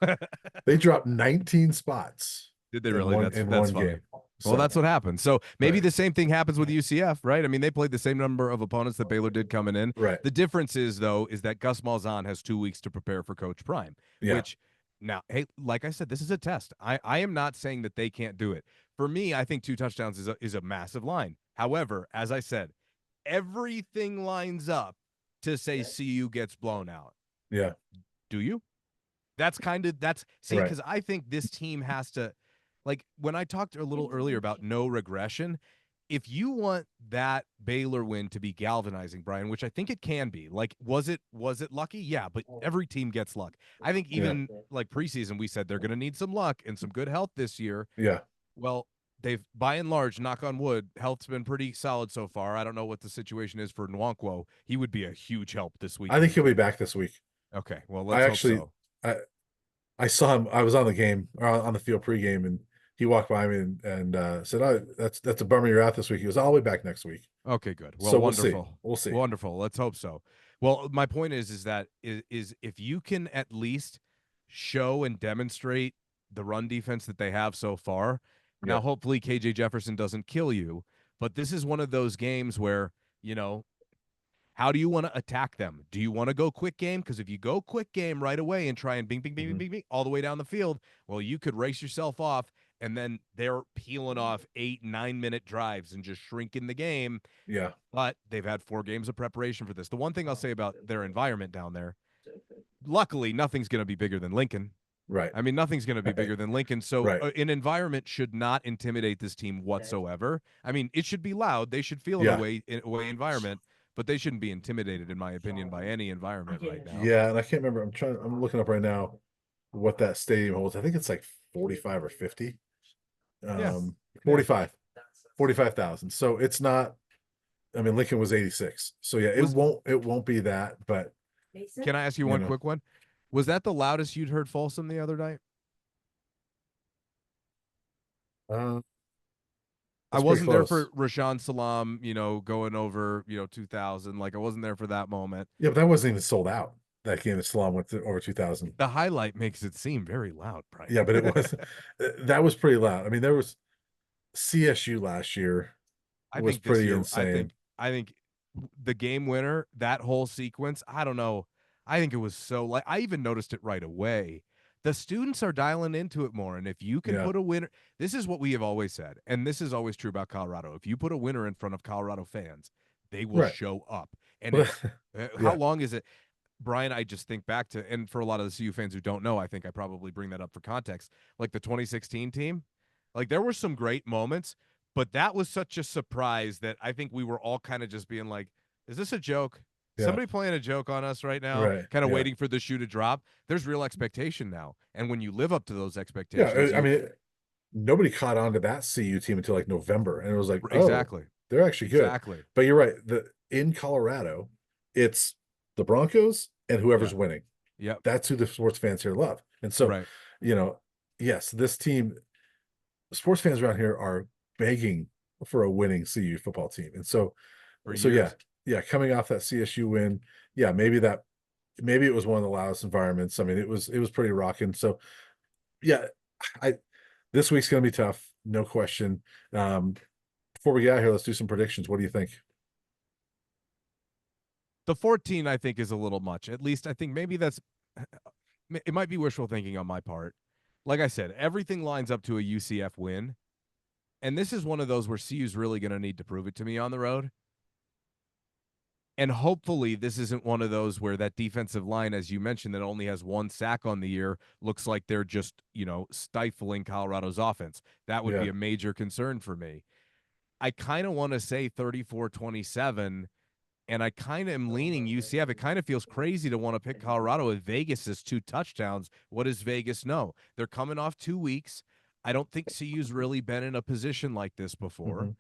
They dropped 19 spots Did they in really? one That's funny. game. Well, So that's what happened. So maybe right, the same thing happens with UCF, right? I mean, they played the same number of opponents that Baylor did coming in. right, The difference is, though, is that Gus Malzahn has 2 weeks to prepare for Coach Prime, yeah, which now, hey, like I said, this is a test. I am not saying that they can't do it. For me, I think 2 touchdowns is a massive line. However, as I said, everything lines up to say CU gets blown out. yeah, Do you? That's see, right, because I think this team has to, like when I talked a little earlier about no regression, if you want that Baylor win to be galvanizing, Brian, which I think it can be, like was it lucky? Yeah, but every team gets luck. I think yeah, even like preseason, we said they're gonna need some luck and some good health this year. yeah. Well, they've by and large, knock on wood, health's been pretty solid so far. I don't know what the situation is for Nwankwo. He would be a huge help this I think weekend. he'll be back this week. Okay, well, I let's hope actually, so. I I saw him. I was on the game or on the field pregame, and he walked by me and said, "Oh, that's a bummer you're out this week." He goes, "I'll be back next week." Okay, good. Well, So we'll see. wonderful. We'll see. Wonderful. Let's hope so. Well, my point is that is if you can at least show and demonstrate the run defense that they have so far. Now, Yeah. hopefully KJ Jefferson doesn't kill you, but this is one of those games where, you know, how do you want to attack them? Do you want to go quick game? Because if you go quick game right away and try and bing, bing, bing, bing, Hmm. bing, bing, all the way down the field, well, you could race yourself off, and then they're peeling off 8, 9 minute drives and just shrinking the game. Yeah. But they've had 4 games of preparation for this. The one thing I'll say about their environment down there, luckily, nothing's going to be bigger than Lincoln. Right. I mean, nothing's going to be bigger than Lincoln. So Right. an environment should not intimidate this team whatsoever. I mean, it should be loud. They should feel an Yeah. away environment, but they shouldn't be intimidated, in my opinion, by any environment right now. Yeah. And I can't remember. I'm looking up right now what that stadium holds. I think it's like 45 or 50. Yeah. Um, Yeah. 45, 45,000. So it's not, I mean, Lincoln was 86. So yeah, Was it won't be that, but Can I ask you you one know, quick one? Was that the loudest you'd heard Folsom the other night? uh, I that's pretty wasn't there for close. Rashawn Salam, going over, 2000. Like I wasn't there for that moment. Yeah, but that wasn't even sold out. That game that Salon went to over 2,000. The highlight makes it seem very loud, Brian. Yeah, but it was that was pretty loud. I mean, there was CSU last year I was think this pretty year, insane. I think the game winner, that whole sequence, I don't know. I think it was so like I even noticed it right away. The students are dialing into it more. And if you can Yeah, put a winner, this is what we have always said, and this is always true about Colorado. If you put a winner in front of Colorado fans, they will right. show up. And Well, it's how yeah, long is it? Brian, I just think back to, and for a lot of the CU fans who don't know, I think I probably bring that up for context. Like the 2016 team, like there were some great moments, but that was such a surprise that I think we were all kind of just being like, is this a joke? yeah, Somebody playing a joke on us right now, right, kind of yeah, waiting for the shoe to drop. There's real expectation now. And when you live up to those yeah. expectations, I you mean, nobody caught on to that CU team until like November, and it was like, oh, exactly, they're actually good. exactly. But you're right. The in Colorado, it's the Broncos and whoever's Yeah. winning. Yep. That's who the sports fans here love. And so, Right. you know, yes, this team, sports fans around here are begging for a winning CU football team. And so, For so yeah, years. yeah, coming off that CSU win, yeah, maybe it was one of the loudest environments. I mean, it was pretty rocking. So yeah, I this week's gonna be tough, no question. Before we get out here, let's do some predictions. What do you think? The 14, I think, is a little much. At least I think maybe that's it might be wishful thinking on my part. Like I said, everything lines up to a UCF win. And this is one of those where CU's really going to need to prove it to me on the road. And hopefully, this isn't one of those where that defensive line, as you mentioned, that only has 1 sack on the year, looks like they're just, stifling Colorado's offense. That would be Yeah. a major concern for me. I kind of want to say 34-27, and I kind of am leaning UCF. It kind of feels crazy to want to pick Colorado with Vegas as 2 touchdowns. What does Vegas know? They're coming off 2 weeks. I don't think CU's really been in a position like this before, Hmm.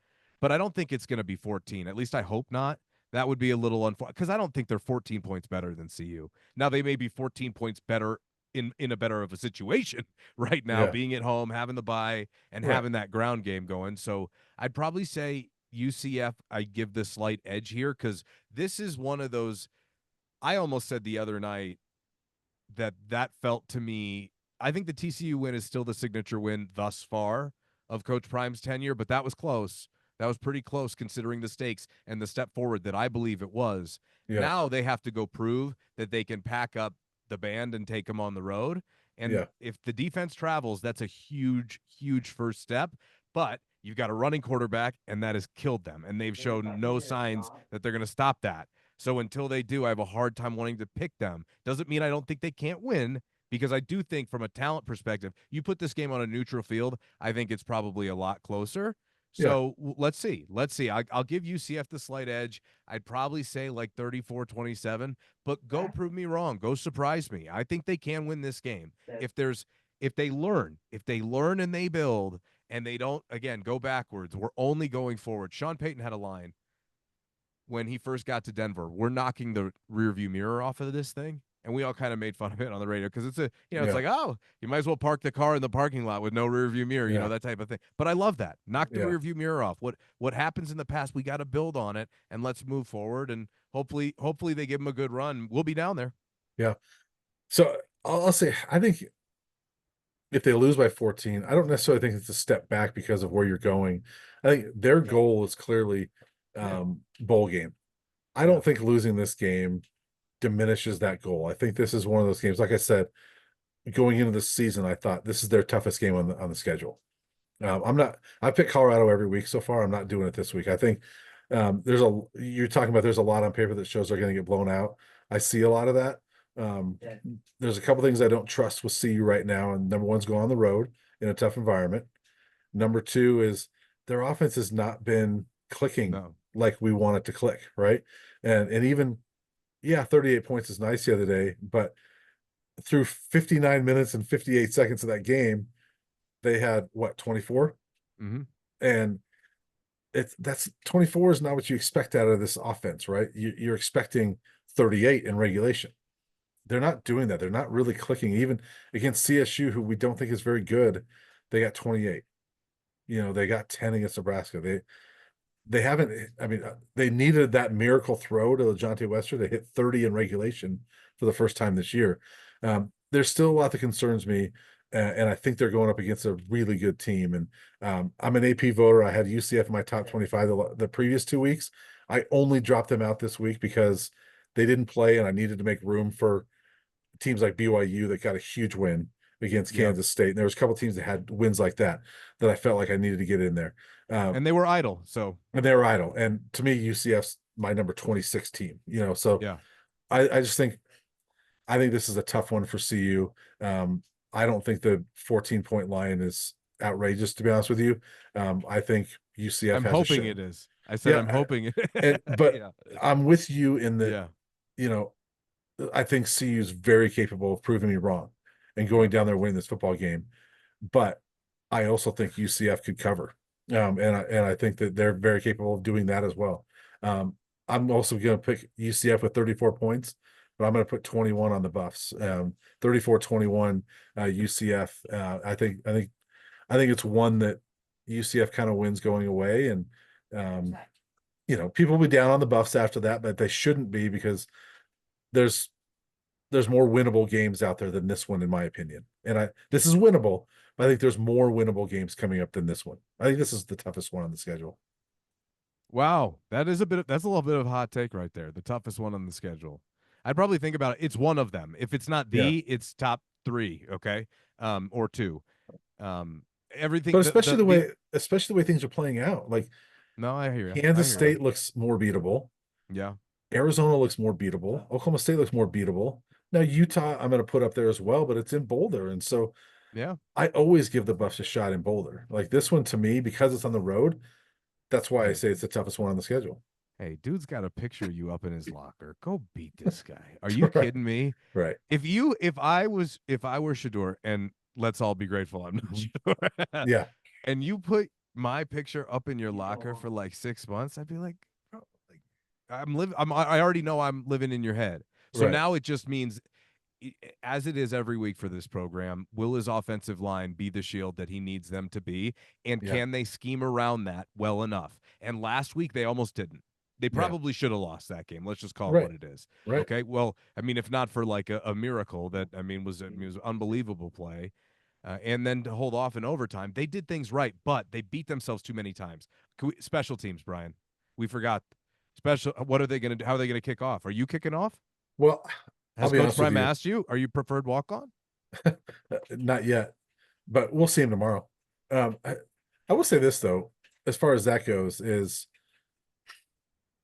but I don't think it's going to be 14. At least I hope not. That would be a little unfortunate because I don't think they're 14 points better than CU. Now they may be 14 points better in a better of a situation right now, Yeah. being at home, having the bye, and Right. having that ground game going. So I'd probably say UCF. I give the slight edge here because this is one of those. I almost said the other night that felt to me. I think the TCU win is still the signature win thus far, of Coach Prime's tenure, but that was close. That was pretty close considering the stakes and the step forward that I believe it was. Yeah. Now they have to go prove that they can pack up the band and take them on the road. And Yeah. if the defense travels, that's a huge, huge first step. But you've got a running quarterback, and that has killed them. And they've shown no signs that they're going to stop that. So until they do, I have a hard time wanting to pick them. Doesn't mean I don't think they can't win, because I do think from a talent perspective, you put this game on a neutral field, I think it's probably a lot closer. Yeah. So let's see. Let's see. I'll give UCF the slight edge. I'd probably say like 34-27, but go prove me wrong. Go surprise me. I think they can win this game. If they learn and they build and they don't, again, go backwards. We're only going forward. Sean Payton had a line when he first got to Denver. We're knocking the rearview mirror off of this thing. And we all kind of made fun of it on the radio because it's it's Yeah. like, oh, you might as well park the car in the parking lot with no rear view mirror, Yeah. that type of thing. But I love that. Knock the Yeah. rear view mirror off. What happens in the past, we got to build on it and let's move forward. And hopefully they give them a good run. We'll be down there. Yeah. So I'll say, I think if they lose by 14, I don't necessarily think it's a step back because of where you're going. I think their goal is clearly bowl game. I Yeah. don't think losing this game diminishes that goal. I think this is one of those games. Like I said, going into the season, I thought this is their toughest game on the schedule. I'm not. I pick Colorado every week so far. I'm not doing it this week. I think you're talking about. There's a lot on paper that shows they're going to get blown out. I see a lot of that. There's a couple things I don't trust with CU right now, and number one's go on the road in a tough environment. Number two is their offense has not been clicking No. like we want it to click, right? And even 38 points is nice the other day, but through 59 minutes and 58 seconds of that game, they had what, 24? Mm-hmm. And that's 24 is not what you expect out of this offense, right? You're expecting 38 in regulation. They're not doing that. They're not really clicking. Even against CSU, who we don't think is very good, they got 28. They got 10 against Nebraska. They haven't. I mean, they needed that miracle throw to LeJontay Wester. They hit 30 in regulation for the first time this year. There's still a lot that concerns me, and I think they're going up against a really good team. And I'm an AP voter. I had UCF in my top 25 the previous 2 weeks. I only dropped them out this week because they didn't play, and I needed to make room for teams like BYU that got a huge win against Kansas State. And there was a couple teams that had wins like that I felt like I needed to get in there. And they were idle. So and they were idle. And to me, UCF's my number 26 team, so yeah. I just think this is a tough one for CU. I don't think the 14-point line is outrageous, to be honest with you. I think UCF I'm has hoping it is. I said I'm hoping it. But yeah. I'm with you in that, Yeah. I think CU is very capable of proving me wrong and going down there winning this football game. But I also think UCF could cover. And I think that they're very capable of doing that as well. I'm also going to pick UCF with 34 points, but I'm going to put 21 on the Buffs. 34-21 UCF. I think it's one that UCF kind of wins going away, and people will be down on the Buffs after that, but they shouldn't be, because there's more winnable games out there than this one, in my opinion. And this is winnable, but I think there's more winnable games coming up than this one. I think this is the toughest one on the schedule. Wow, that's a little bit of a hot take right there. The toughest one on the schedule. I'd probably think about it. It's one of them. If it's not it's top 3, okay, or 2. Everything, but especially the way things are playing out. Like, no, I hear you. Kansas State looks more beatable. Yeah. Arizona looks more beatable. Oklahoma State looks more beatable. Now Utah, I'm going to put up there as well, but it's in Boulder, and so yeah, I always give the Buffs a shot in Boulder. Like this one, to me, because it's on the road, that's why I say it's the toughest one on the schedule. Hey, dude's got a picture of you up in his locker. Go beat this guy. Are you kidding me? Right. If I were Shador, and let's all be grateful I'm not Shador. Yeah. And you put my picture up in your locker for like 6 months, I'd be like, bro, like I already know I'm living in your head. So now it just means, as it is every week for this program, will his offensive line be the shield that he needs them to be? And can they scheme around that well enough? And last week they almost didn't. They probably should have lost that game. Let's just call it what it is. Right. Okay. Well, I mean, if not for like a miracle that, was unbelievable play. and then to hold off in overtime. They did things right, but they beat themselves too many times. Special teams, Brian. We forgot special. What are they going to do? How are they going to kick off? Are you kicking off? Well, I'll Has be Coach honest with Prime you, asked you? Are you preferred walk on? not yet, but we'll see him tomorrow. Um, I, I will say this though, as far as that goes, is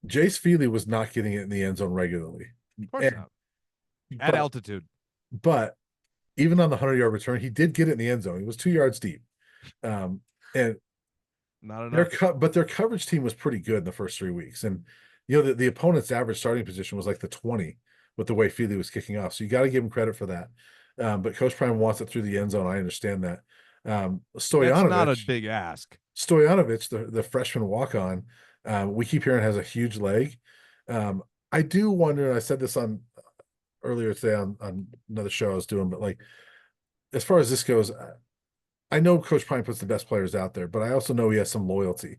Jace Feely was not getting it in the end zone regularly, Of course and not. At but altitude. but even on the 100-yard return, he did get it in the end zone. He was 2 yards deep, um, and Not enough. but their coverage team was pretty good in the first 3 weeks, and the opponent's average starting position was like the 20 with the way Feely was kicking off. So you got to give him credit for that. But Coach Prime wants it through the end zone. I understand that. That's not a Stoyanovich, big ask. the freshman walk on, we keep hearing has a huge leg. I do wonder, and I said this on earlier today on another show I was doing, but like as far as this goes, I know Coach Prime puts the best players out there, but I also know he has some loyalty.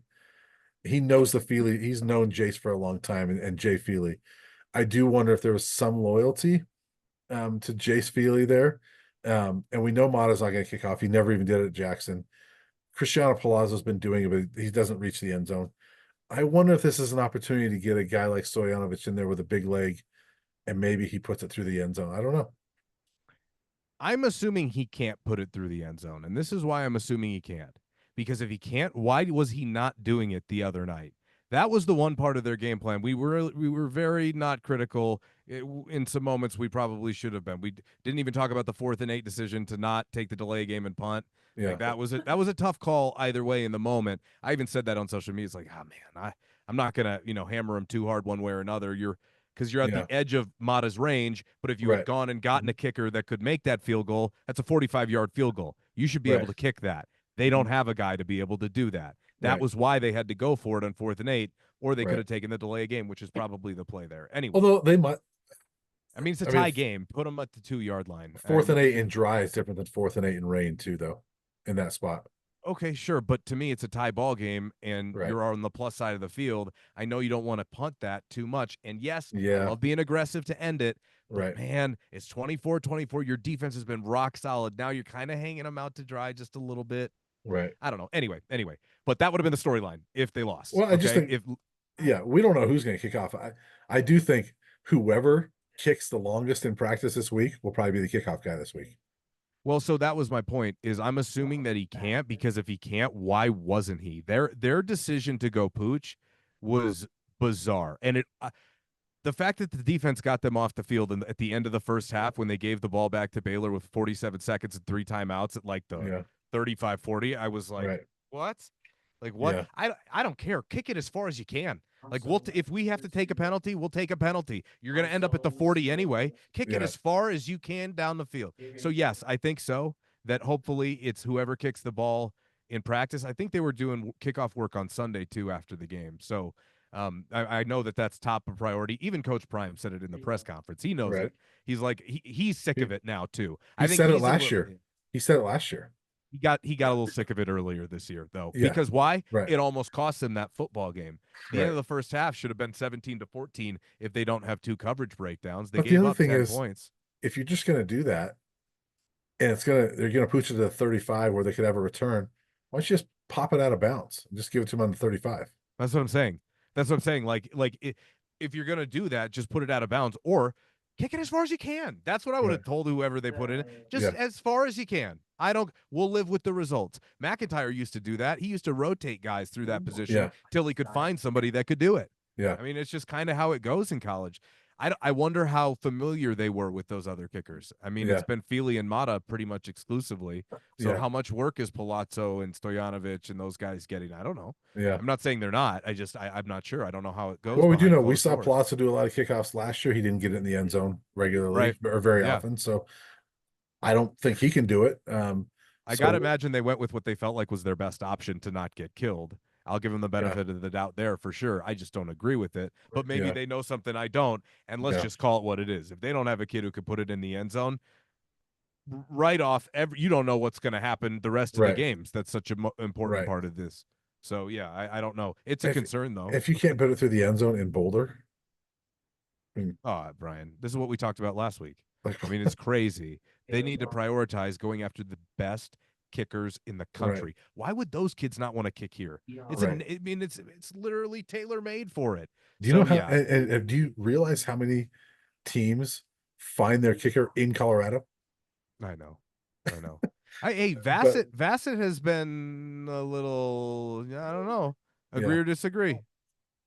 He knows the Feely. He's known Jace for a long time, and Jay Feely. I do wonder if there was some loyalty to Jace Feely there. And we know Mata's not going to kick off. He never even did it at Jackson. Cristiano Palazzo's been doing it, but he doesn't reach the end zone. I wonder if this is an opportunity to get a guy like Stoyanovich in there with a big leg, and maybe he puts it through the end zone. I don't know. I'm assuming he can't put it through the end zone. And this is why I'm assuming he can't. Because if he can't, why was he not doing it the other night? That was the one part of their game plan. We were very not critical. In some moments, we probably should have been. We didn't even talk about the 4th and 8 decision to not take the delay game and punt. Yeah, Like that was a tough call either way in the moment. I even said that on social media. It's like, oh man, I'm not gonna hammer him too hard one way or another. Because you're at yeah, the edge of Mata's range. But if you had right, gone and gotten a kicker that could make that field goal, that's a 45-yard field goal. You should be able right, to kick that. They don't have a guy to be able to do that. That right, was why they had to go for it on 4th and 8, or they could right. have taken the delay game, which is probably the play there. Anyway, Although they might, I mean, it's a I mean, tie game. Put them at the 2-yard line. 4th and 8 in dry is different than 4th and 8 in rain too, though. In that spot, Okay, sure, but to me, it's a tie ball game, and right? you're on the plus side of the field. I know you don't want to punt that too much, and yes, I Yeah, love being aggressive to end it, but right, man, it's 24-24. Your defense has been rock solid. Now you're kind of hanging them out to dry just a little bit. right. I don't know. Anyway, but that would have been the storyline if they lost. Well, I just Okay, think, if yeah, we don't know who's going to kick off. I do think whoever kicks the longest in practice this week will probably be the kickoff guy this week. Well, so that was my point. Is I'm assuming that he can't, because if he can't, why wasn't he? Their decision to go pooch was bizarre, and the fact that the defense got them off the field at the end of the first half when they gave the ball back to Baylor with 47 seconds and 3 timeouts at like the Yeah, 35-40, I was like, right. what? Like what? Yeah, I don't care. Kick it as far as you can. Like if we have to take a penalty, we'll take a penalty. You're going to end up at the 40 anyway. Kick it yeah, as far as you can down the field. So yes, I think so. That hopefully it's whoever kicks the ball in practice. I think they were doing kickoff work on Sunday too after the game. So I know that that's top of priority. Even Coach Prime said it in the press conference. He knows right. it. He's like he's sick He, of it now too. he I think said it he's a last little. year. He said it last year. He got a little sick of it earlier this year, though. Yeah, Because why? right, It almost cost him that football game. The end right. of the first half should have been 17-14 if they don't have 2 coverage breakdowns. They But the gave other up thing 10 is, points. if you're just going to do that, and they're going to put you to the 35 where they could have a return. Why don't you just pop it out of bounds and just give it to them on the 35? That's what I'm saying. That's what I'm saying. If you're gonna do that, just put it out of bounds or kick it as far as you can. That's what I would Right. have told whoever they put in. Just Yeah. as far as you can. We'll live with the results. McIntyre used to do that. He used to rotate guys through that position Yeah. till he could find somebody that could do it. Yeah. I mean, it's just kind of how it goes in college. I wonder how familiar they were with those other kickers. I mean, it's Yeah. been Feely and Mata pretty much exclusively. So Yeah. how much work is Palazzo and Stoyanovich and those guys getting? I don't know. Yeah. I'm not saying they're not. I'm not sure. I don't know how it goes. Well, we do Behind know we closed saw doors. Palazzo do a lot of kickoffs last year. He didn't get it in the end zone regularly Right. or very Yeah. often. So I don't think he can do it. I got to So imagine they went with what they felt like was their best option to not get killed. I'll give them the yeah. benefit of the doubt there for sure. I just don't agree with it. But maybe Yeah. they know something I don't. And let's Yeah. just call it what it is. If they don't have a kid who could put it in the end zone, right off, you don't know what's going to happen the rest of the Right. games. That's such an important Right. part of this. So, yeah, I don't know. It's a concern, though. If you can't put it through the end zone in Boulder, Oh, Brian, this is what we talked about last week. Like, I mean, it's crazy. They need to prioritize going after the best kickers in the right, country. Why would those kids not want to kick here? right. I mean, it's literally tailor made for it. Do you know So how? yeah, And do you realize how many teams find their kicker in Colorado? I know, I know. Hey, But Vassett has been a little. I don't know. Agree yeah, or disagree?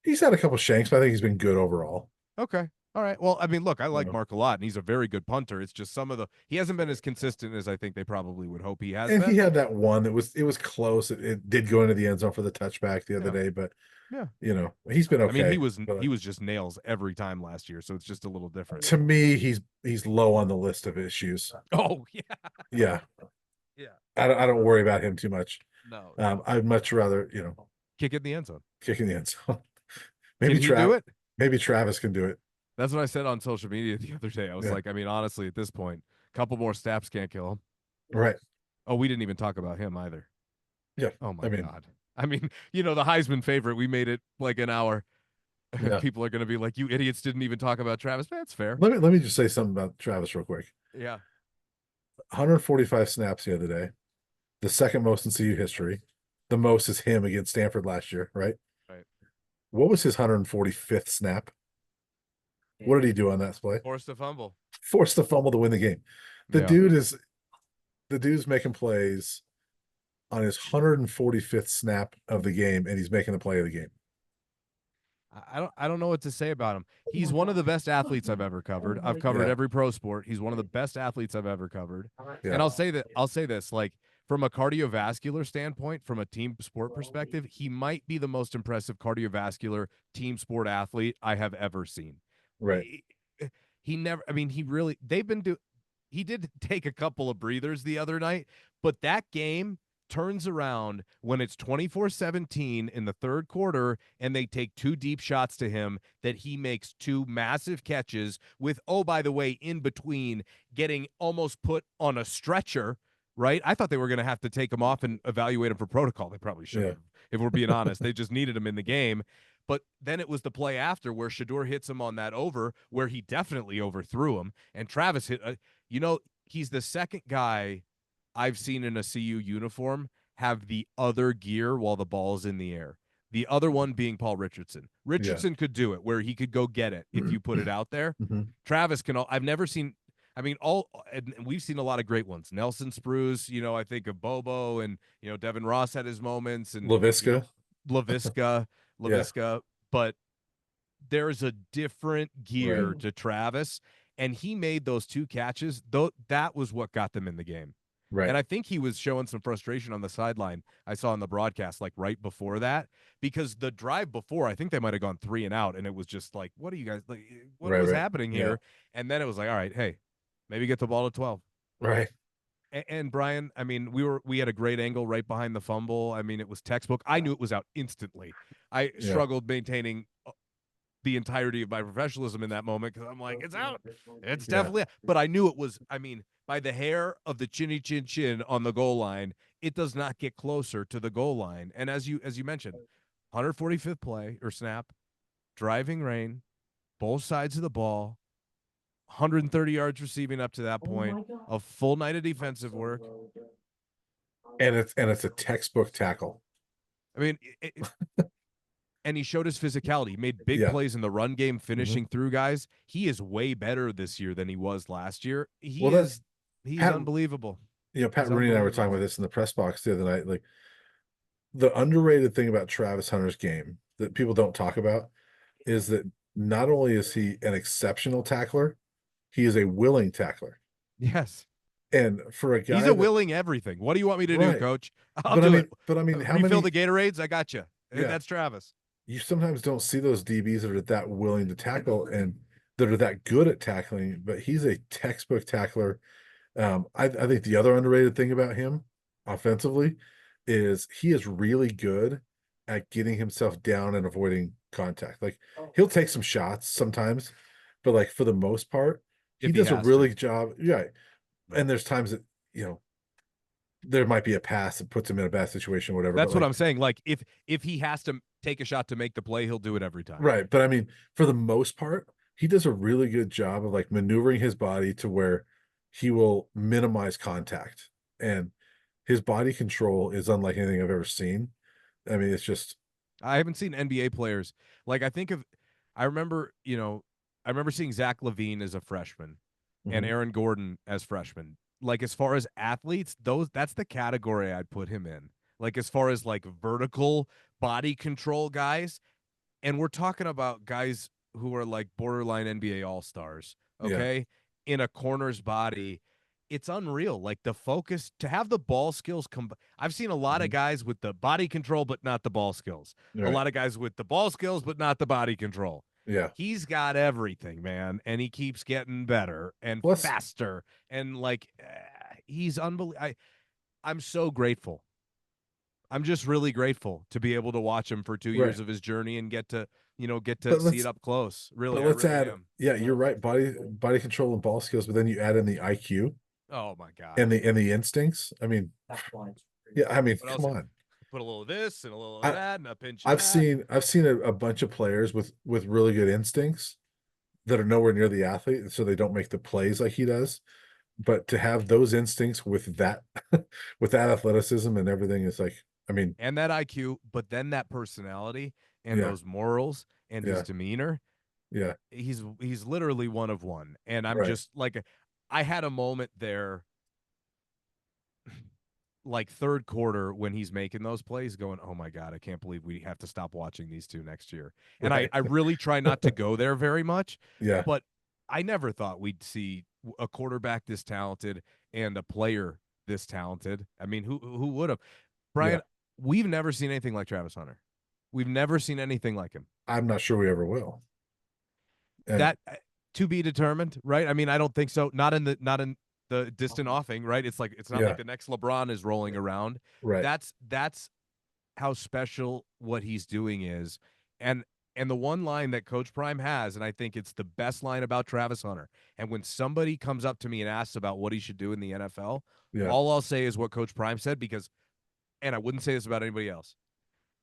he's had a couple shanks, but I think he's been good overall. Okay. All right. Well, I mean, look, I You like know, Mark a lot, and he's a very good punter. It's just he hasn't been as consistent as I think they probably would hope he has and he been. had that one that was close. It did go into the end zone for the touchback the other Yeah. day, but Yeah. he's been I mean, okay. But he was just nails every time last year, so it's just a little different. to me, he's low on the list of issues. Oh yeah, Yeah, yeah. I don't worry about him too much. No, I'd much rather kick it in the end zone. kick in the end zone. Can maybe he do Trav, it? maybe Travis can do it. That's what I said on social media the other day. I was Yeah, like, I mean, honestly, at this point, a couple more snaps can't kill him. right. Oh, we didn't even talk about him either. Yeah, Oh I my mean, god. I mean, the Heisman favorite. We made it like an hour. yeah. People are going to be like, "You idiots didn't even talk about Travis." That's fair. Let me just say something about Travis real quick. Yeah. 145 snaps the other day, the second most in CU history. The most is him against Stanford last year, right? Right. What was his 145th snap? What did he do on that play? Forced a fumble. Forced the fumble to win the game. The Yeah. dude is the dude's making plays on his 145th snap of the game, and he's making the play of the game. I don't know what to say about him. He's one of the best athletes I've ever covered. I've covered Yeah, every pro sport. He's one of the best athletes I've ever covered. And yeah, I'll say this, like from a cardiovascular standpoint, from a team sport perspective, he might be the most impressive cardiovascular team sport athlete I have ever seen. right. He, he never I mean, he really they've been do he did take a couple of breathers the other night, but that game turns around when it's 24-17 in the third quarter and they take two deep shots to him that he makes two massive catches with, oh, by the way, in between getting almost put on a stretcher, right? I thought they were going to have to take him off and evaluate him for protocol. They probably should Yeah, have, if we're being honest. They just needed him in the game. But then it was the play after where Shador hits him on that over where he definitely overthrew him. And Travis hit, he's the second guy I've seen in a CU uniform have the other gear while the ball's in the air. The other one being Paul Richardson. yeah. Richardson could do it where he could go get it if you put it out there. Mhm. Travis can. I've never seen. I mean, and we've seen a lot of great ones. Nelson Spruce. I think of Bobo, and Devin Ross had his moments, and Laviska, Laviska, yeah, Laviska. But there's a different right, gear to Travis, and he made those two catches. Though that was what got them in the game. right, And I think he was showing some frustration on the sideline. I saw in the broadcast, like right before that, because the drive before, I think they might have gone 3-and-out, and it was just like, what are you guys like? What right, was right. happening Yeah, here? And then it was like, all right, hey, maybe get the ball to 12. right. And Brian, I mean, we had a great angle right behind the fumble. I mean, it was textbook. I knew it was out instantly. I Yeah, struggled maintaining the entirety of my professionalism in that moment because I'm like, it's out. It's yeah. definitely out. But I knew it was, I mean, by the hair of the chinny chin chin on the goal line, it does not get closer to the goal line. And as you mentioned, 145th play or snap, driving rain, both sides of the ball, 130 yards receiving up to that point, a full night of defensive work. And it's a textbook tackle. I mean, and he showed his physicality. He made big Yeah. plays in the run game, Mhm. finishing through guys. He is way better this year than he was last year. Well, that's He's Pat. unbelievable. Pat He's Rooney and I were talking unbelievable. about this in the press box the other night. Like the underrated thing about Travis Hunter's game that people don't talk about is that not only is he an exceptional tackler, he is a willing tackler. Yes. And for a He's guy a that willing everything. What do you want me to do, right, coach? I'll but I do it. mean, but I mean, how Refill many? the Gatorades. I got you. Yeah, That's Travis. you sometimes don't see those DBs that are that willing to tackle and that are that good at tackling. But he's a textbook tackler. I think the other underrated thing about him offensively is he is really good at getting himself down and avoiding contact. Like he'll take some shots sometimes, but like for the most part, he If he does a has to. really good job. Yeah. And there's times that, there might be a pass that puts him in a bad situation or whatever. But That's what like, I'm saying. Like if he has to take a shot to make the play, he'll do it every time. right. But I mean, for the most part, he does a really good job of like maneuvering his body to where he will minimize contact. And his body control is unlike anything I've ever seen. I mean, it's just I haven't seen NBA players like I remember, I remember seeing Zach LaVine as a freshman and mhm, Aaron Gordon as freshmen. Like as far as athletes, that's the category I'd put him in. Like as far as like vertical body control guys, and we're talking about guys who are like borderline NBA all-stars, yeah. okay? In a corner's body, it's unreal. Like the focus to have the ball skills I've seen a lot of Mhm, guys with the body control but not the ball skills. A right. lot of guys with the ball skills but not the body control. Yeah. He's got everything, man, and he keeps getting better and Plus, faster and like he's unbelievable. I'm so grateful. I'm just really grateful to be able to watch him for 2 years right. of his journey and get to But see it let's up close. but Really, I let's really add, am. yeah, you're right, body control and ball skills, but then you add in the IQ Oh my and gosh. the instincts. I mean, yeah, I mean, What come else? on. Put a little of this and a little of I that and a pinch of I've that. seen I've seen a bunch of players with really good instincts that are nowhere near the athlete, so they don't make the plays like he does. But to have those instincts with that with that athleticism and everything is like, I mean, And that IQ, but then that personality and yeah, those morals and his yeah, demeanor. yeah, He's literally one of one. And I'm right, just like I had a moment there like third quarter when he's making those plays going, oh my God, I can't believe we have to stop watching these two next year. And right, I really try not to go there very much, yeah, but I never thought we'd see a quarterback this talented and a player this talented. I mean, who would have? yeah. Brian, we've never seen anything like Travis Hunter. We've never seen anything like him. I'm not sure we ever will. And That to be determined, right? I mean, I don't think so. Not in the distant offing, right? It's like it's not like yeah, the next LeBron is rolling around. right, That's how special what he's doing is. And the one line that Coach Prime has, and I think it's the best line about Travis Hunter. And when somebody comes up to me and asks about what he should do in the NFL, yeah, all I'll say is what Coach Prime said because, and I wouldn't say this about anybody else.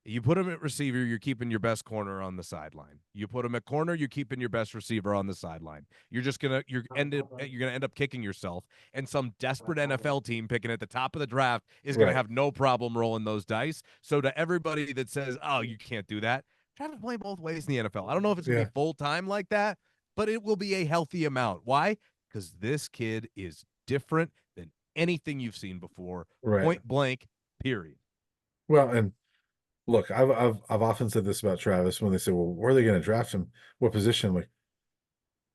You put him at receiver, you're keeping your best corner on the sideline. You put him at corner, you're keeping your best receiver on the sideline. You're gonna end up kicking yourself, and some desperate NFL team picking at the top of the draft is gonna right, have no problem rolling those dice. So to everybody that says, "Oh, you can't do that," try to play both ways in the NFL. I don't know if it's gonna be yeah, full time like that, but it will be a healthy amount. Why? Because this kid is different than anything you've seen before. right. Point blank. Period. Well, and look, I've often said this about Travis when they say, "Well, where are they going to draft him? What position?" I'm like,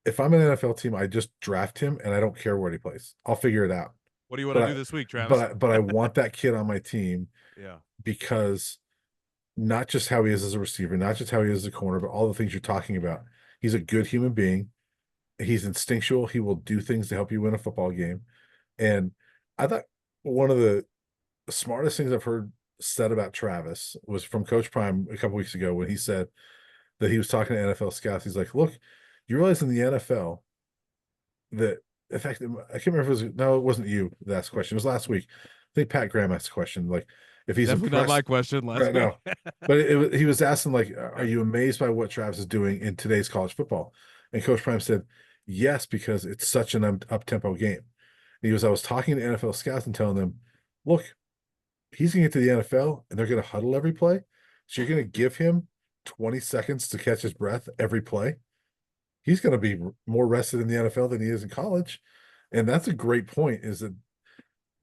if I'm an NFL team, I just draft him and I don't care where he plays. I'll figure it out. What do you want to But do this week, Travis? I want that kid on my team Yeah. because not just how he is as a receiver, not just how he is as a corner, but all the things you're talking about. He's a good human being. He's instinctual. He will do things to help you win a football game. And I thought one of the smartest things I've heard said about Travis was from Coach Prime a couple weeks ago when he said that he was talking to NFL scouts. He's like, "Look, you realize in the NFL that, in fact, I can't remember if it was, no, it wasn't you that asked the question. It was last week. I think Pat Graham asked the question, like, if he's Definitely not my impressed, question last right week. now, but he was asking, like, are you amazed by what Travis is doing in today's college football? And Coach Prime said, yes, because it's such an up tempo game. And he was, I was talking to NFL scouts and telling them, look, he's going to get to the NFL and they're going to huddle every play. So you're going to give him 20 seconds to catch his breath every play. He's going to be more rested in the NFL than he is in college. And that's a great point, is that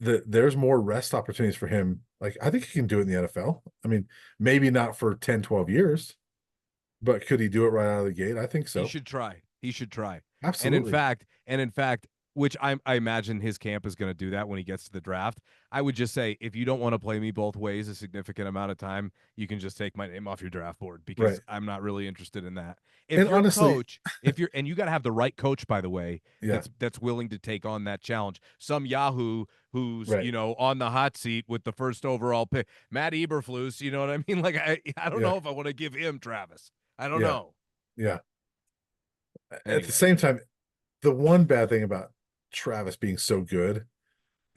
there's more rest opportunities for him. Like, I think he can do it in the NFL. I mean, maybe not for 10, 12 years, but could he do it right out of the gate? I think He so. should try. He should try. Absolutely. And in fact, which I imagine his camp is going to do that when he gets to the draft. I would just say, if you don't want to play me both ways a significant amount of time, you can just take my name off your draft board because Right. I'm not really interested in that. And honestly, And you got to have the right coach, by the way, yeah, that's willing to take on that challenge. Some Yahoo who's right. on the hot seat with the first overall pick, Matt Eberflus. You know what I mean? Like I don't Yeah, know if I want to give him Travis. I don't yeah, know. yeah. At the Anyway, same time, the one bad thing about Travis being so good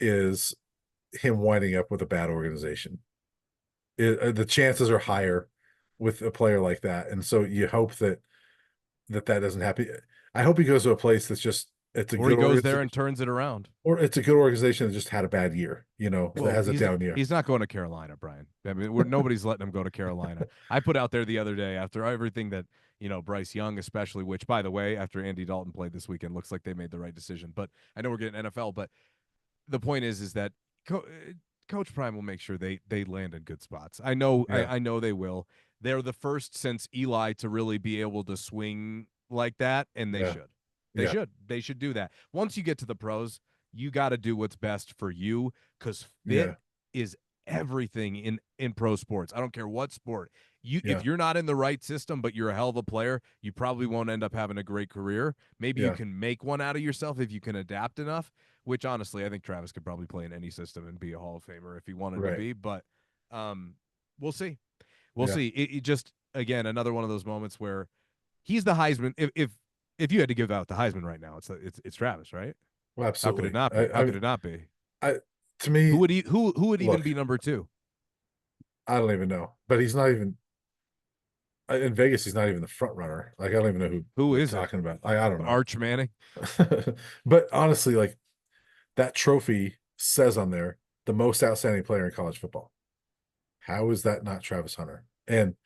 is him winding up with a bad organization. The chances are higher with a player like that. And so you hope that that doesn't happen. I hope he goes to a place that's just it's a Or he good goes there organization, and turns it around. or it's a good organization that just had a bad year, that Well, has a down year. he's not going to Carolina, Brian. I mean, nobody's letting him go to Carolina. I put out there the other day after everything that Bryce Young, especially, which by the way, after Andy Dalton played this weekend, looks like they made the right decision. But I know we're getting NFL, but the point is that Coach Prime will make sure they land in good spots. I know Yeah, I know they will. They're the first since Eli to really be able to swing like that, and they yeah, should. They yeah, should. They should do that. Once you get to the pros, you got to do what's best for you because fit yeah, is everything in pro sports. I don't care what sport. If yeah, you're not in the right system, but you're a hell of a player, you probably won't end up having a great career. Maybe you yeah. can make one out of yourself if you can adapt enough, which honestly, I think Travis could probably play in any system and be a Hall of Famer if he wanted to Right. be. But we'll see. We'll Yeah. see. It just again another one of those moments where he's the Heisman. If you had to give out the Heisman right now, it's Travis, right? Well, How could it absolutely. not be? How could it not be? I, to me, Who would even look, be number two? I don't even know, but he's not even in Vegas. He's not even the front runner. Like, I don't even know who Who they're is it? talking about. I don't know. Arch Manning. But honestly, like that trophy says on there the most outstanding player in college football. How is that not Travis Hunter? And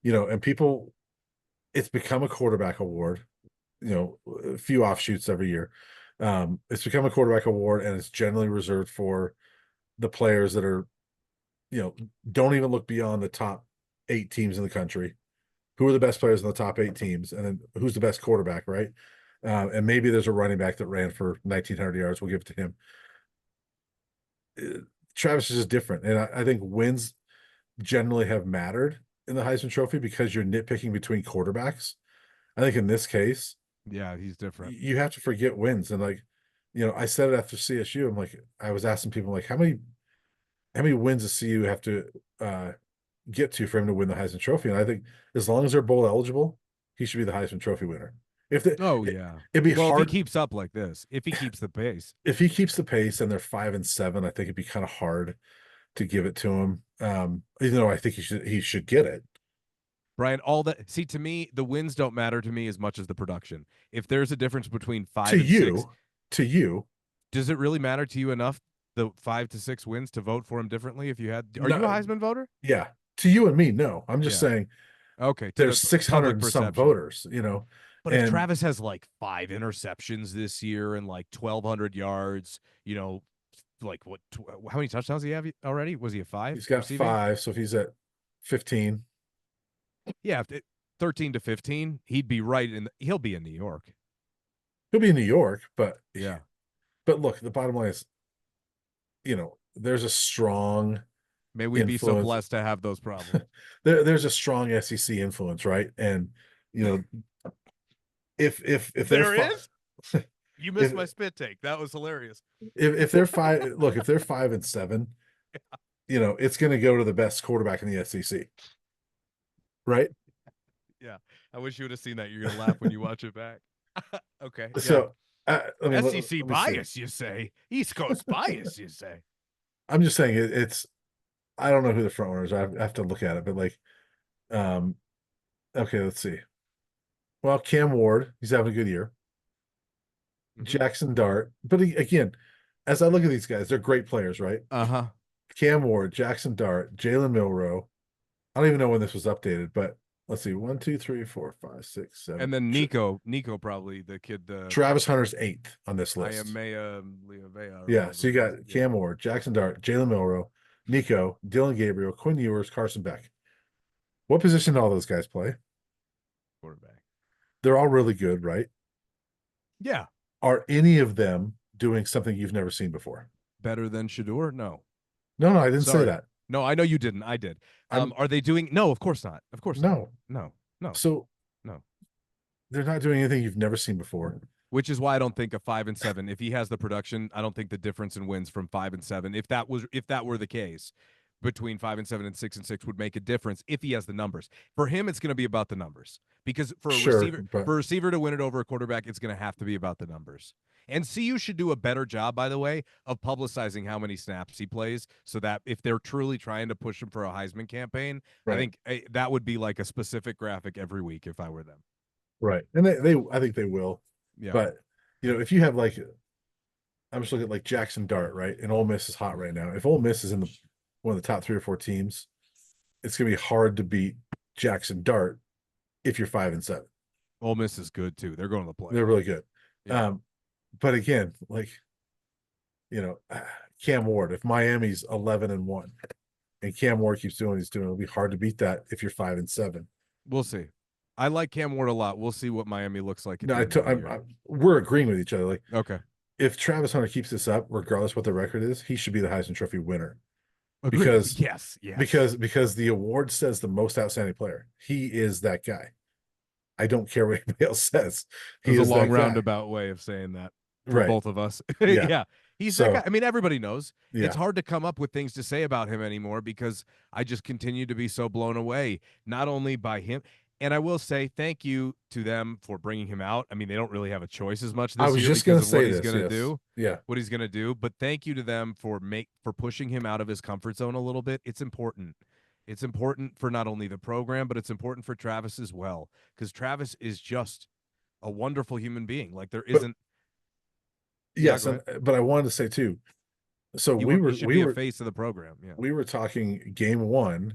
and people, it's become a quarterback award. A few offshoots every year. It's become a quarterback award, and it's generally reserved for the players that are, you know, don't even look beyond the top 8 teams in the country. Who are the best players in the top 8 teams, and then who's the best quarterback, right? And maybe there's a running back that ran for 1,900 yards. We'll give it to him. Uh, Travis is just different, and I think wins generally have mattered in the Heisman Trophy because you're nitpicking between quarterbacks. I think in this case, Yeah, he's different. you have to forget wins. And like, I said it after CSU. I'm like, I was asking people like, how many wins does CU have to get to for him to win the Heisman Trophy? And I think as long as they're bowl eligible, he should be the Heisman Trophy winner. If the Oh it, yeah. it'd be Well, if he hard keeps up like this, if he keeps the pace, if he keeps the pace and they're 5-7. I think it'd be kind of hard to give it to him. Even though I think he should get it. Brian, all that see to me, the wins don't matter to me as much as the production. If there's a difference between To 5 and 6, you, to you, does it really matter to you enough the 5 to 6 wins to vote for him differently? If you had, are you a no, Heisman voter? yeah, to you and me, no. I'm just Yeah. saying Okay. To the there's 600 public and some perception. voters. But if And Travis has like 5 interceptions this year and like 1,200 yards, like how many touchdowns do he have already? Was he a five he's got receiving? 5, so if he's at 15, Yeah, 13 to 15, he'd be right he'll be in New York. he'll be in New York. But Yeah. look, the bottom line is, there's a strong May we be so influence. blessed to have those problems. There's a strong SEC influence, right? And you know, if they're There is? You missed if my spit take. That was hilarious. if they're 5, look, if they're 5-7, it's going to go to the best quarterback in the SEC, right? Yeah. I wish you would have seen that. You're going to laugh when you watch it back. Okay. Yeah. So, I mean, SEC let me see. bias, you say. East Coast bias, you say. I'm just saying it's. I don't know who the front runners are. I have to look at it, but like, um, okay, let's see. Well, Cam Ward, he's having a good year. Mm-hmm. Jackson Dart, but again, as I look at these guys, they're great players, right? Uh-huh. Cam Ward, Jackson Dart, Jalen Milrow. I don't even know when this was updated, but let's see. 1, 2, 3, 4, 5, 6, 7. And then Nico probably the kid, Travis Hunter's 8th on this list. Iamea Leovea. Yeah, so you got Cam Ward, Jackson Dart, Jalen Milrow, Nico, Dylan Gabriel, Quinn Ewers, Carson Beck. What position do all those guys play? Quarterback. They're all really good, right? Yeah. Are any of them doing something you've never seen before? Better than Shador? No. No, I didn't say Sorry. that. No, I know you didn't. I did. Are they doing? No, of course not. Of course not. No. No. So No. they're not doing anything you've never seen before. Which is why I don't think a 5-7. If he has the production, I don't think the difference in wins from 5-7, if that were the case, between 5-7 and 6-6 would make a difference if he has the numbers. For him, it's going to be about the numbers because for a receiver to win it over a quarterback, it's going to have to be about the numbers. And CU should do a better job, by the way, of publicizing how many snaps he plays, so that if they're truly trying to push him for a Heisman campaign, right. I think that would be like a specific graphic every week if I were them. Right. And they I think they will. Yeah. But if you have like I'm just looking at like Jackson Dart, right? And Ole Miss is hot right now. If Ole Miss is in one of the top 3 or 4 teams, it's gonna be hard to beat Jackson Dart if you're 5-7. Ole Miss is good too. They're going to the They're playoff. really good. Yeah. But again, like you know, Cam Ward, if Miami's 11-1 and Cam Ward keeps doing what he's doing, it'll be hard to beat that if you're 5-7. We'll see. I like Cam Ward a lot. We'll see what Miami looks like at No, the end of the year. we're agreeing with each other. Like Okay. if Travis Hunter keeps this up, regardless what the record is, he should be the Heisman Trophy winner Agreed. because Yes. Yes. because the award says the most outstanding player. He is that guy. I don't care what anybody else says. It He was a is long that guy. roundabout way of saying that for Right. both of us. Yeah. Yeah. He's that guy. So I mean, everybody knows. It's yeah. hard to come up with things to say about him anymore because I just continue to be so blown away, not only by him. And I will say thank you to them for bringing him out. I mean, they don't really have a choice as much I this was year just because gonna of what say he's this. going to Yes. do. Yeah. What he's going to do, but thank you to them for pushing him out of his comfort zone a little bit. It's important. It's important for not only the program, but it's important for Travis as well because Travis is just a wonderful human being. Like there But isn't. Yeah, yes, go ahead. but I wanted to say too. So He should be a face of the program. Yeah. we were talking game one.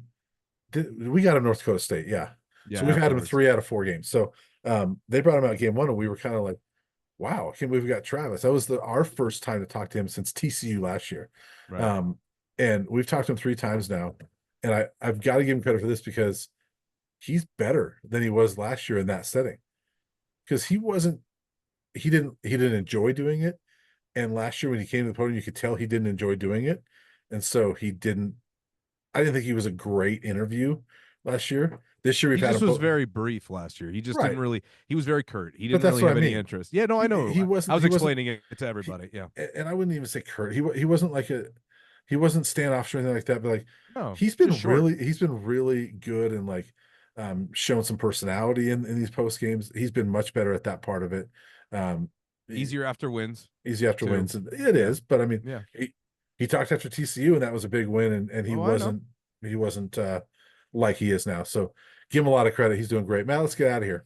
We got him North Dakota State, yeah. Yeah. So we've had him Afterwards. 3 out of 4 games. So they brought him out game one, and we were kind of like, wow, I can't believe we got Travis. That was our first time to talk to him since TCU last year. Right. And we've talked to him 3 times now. And I've got to give him credit for this because he's better than he was last year in that setting. Because he didn't enjoy doing it. And last year when he came to the podium, you could tell he didn't enjoy doing it. And so I didn't think he was a great interview last year. This year we've He had just him was very brief last year. He just didn't right. really. He was very curt. He But didn't that's really what I have any mean. interest. Yeah, no, I know. He I wasn't was he wasn't explaining it to he, everybody. Yeah. and I wouldn't even say Kurt. He wasn't like he wasn't standoffish or anything like that. But like No, just short. he's been really good and like showing some personality in these post games. He's been much better at that part of it. Um, Easier after wins. easy after Too. wins, and it Yeah. is. But I mean, Yeah. he talked after TCU, and that was a big win, and Oh, I know. he wasn't like he is now. So give him a lot of credit. He's doing great. Matt, let's get out of here.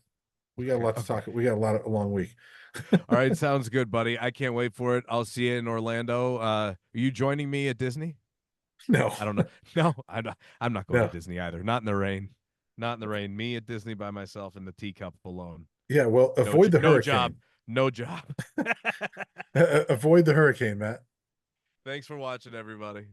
We got a lot to Okay. talk. We got a long week. All right. Sounds good, buddy. I can't wait for it. I'll see you in Orlando. Are you joining me at Disney? No, I don't know. No, I'm not. I'm not going to no. Disney either. Not in the rain. Not in the rain. Me at Disney by myself in the teacup alone. Yeah, well, No, avoid the no job. hurricane. No job. Avoid the hurricane, Matt. Thanks for watching, everybody.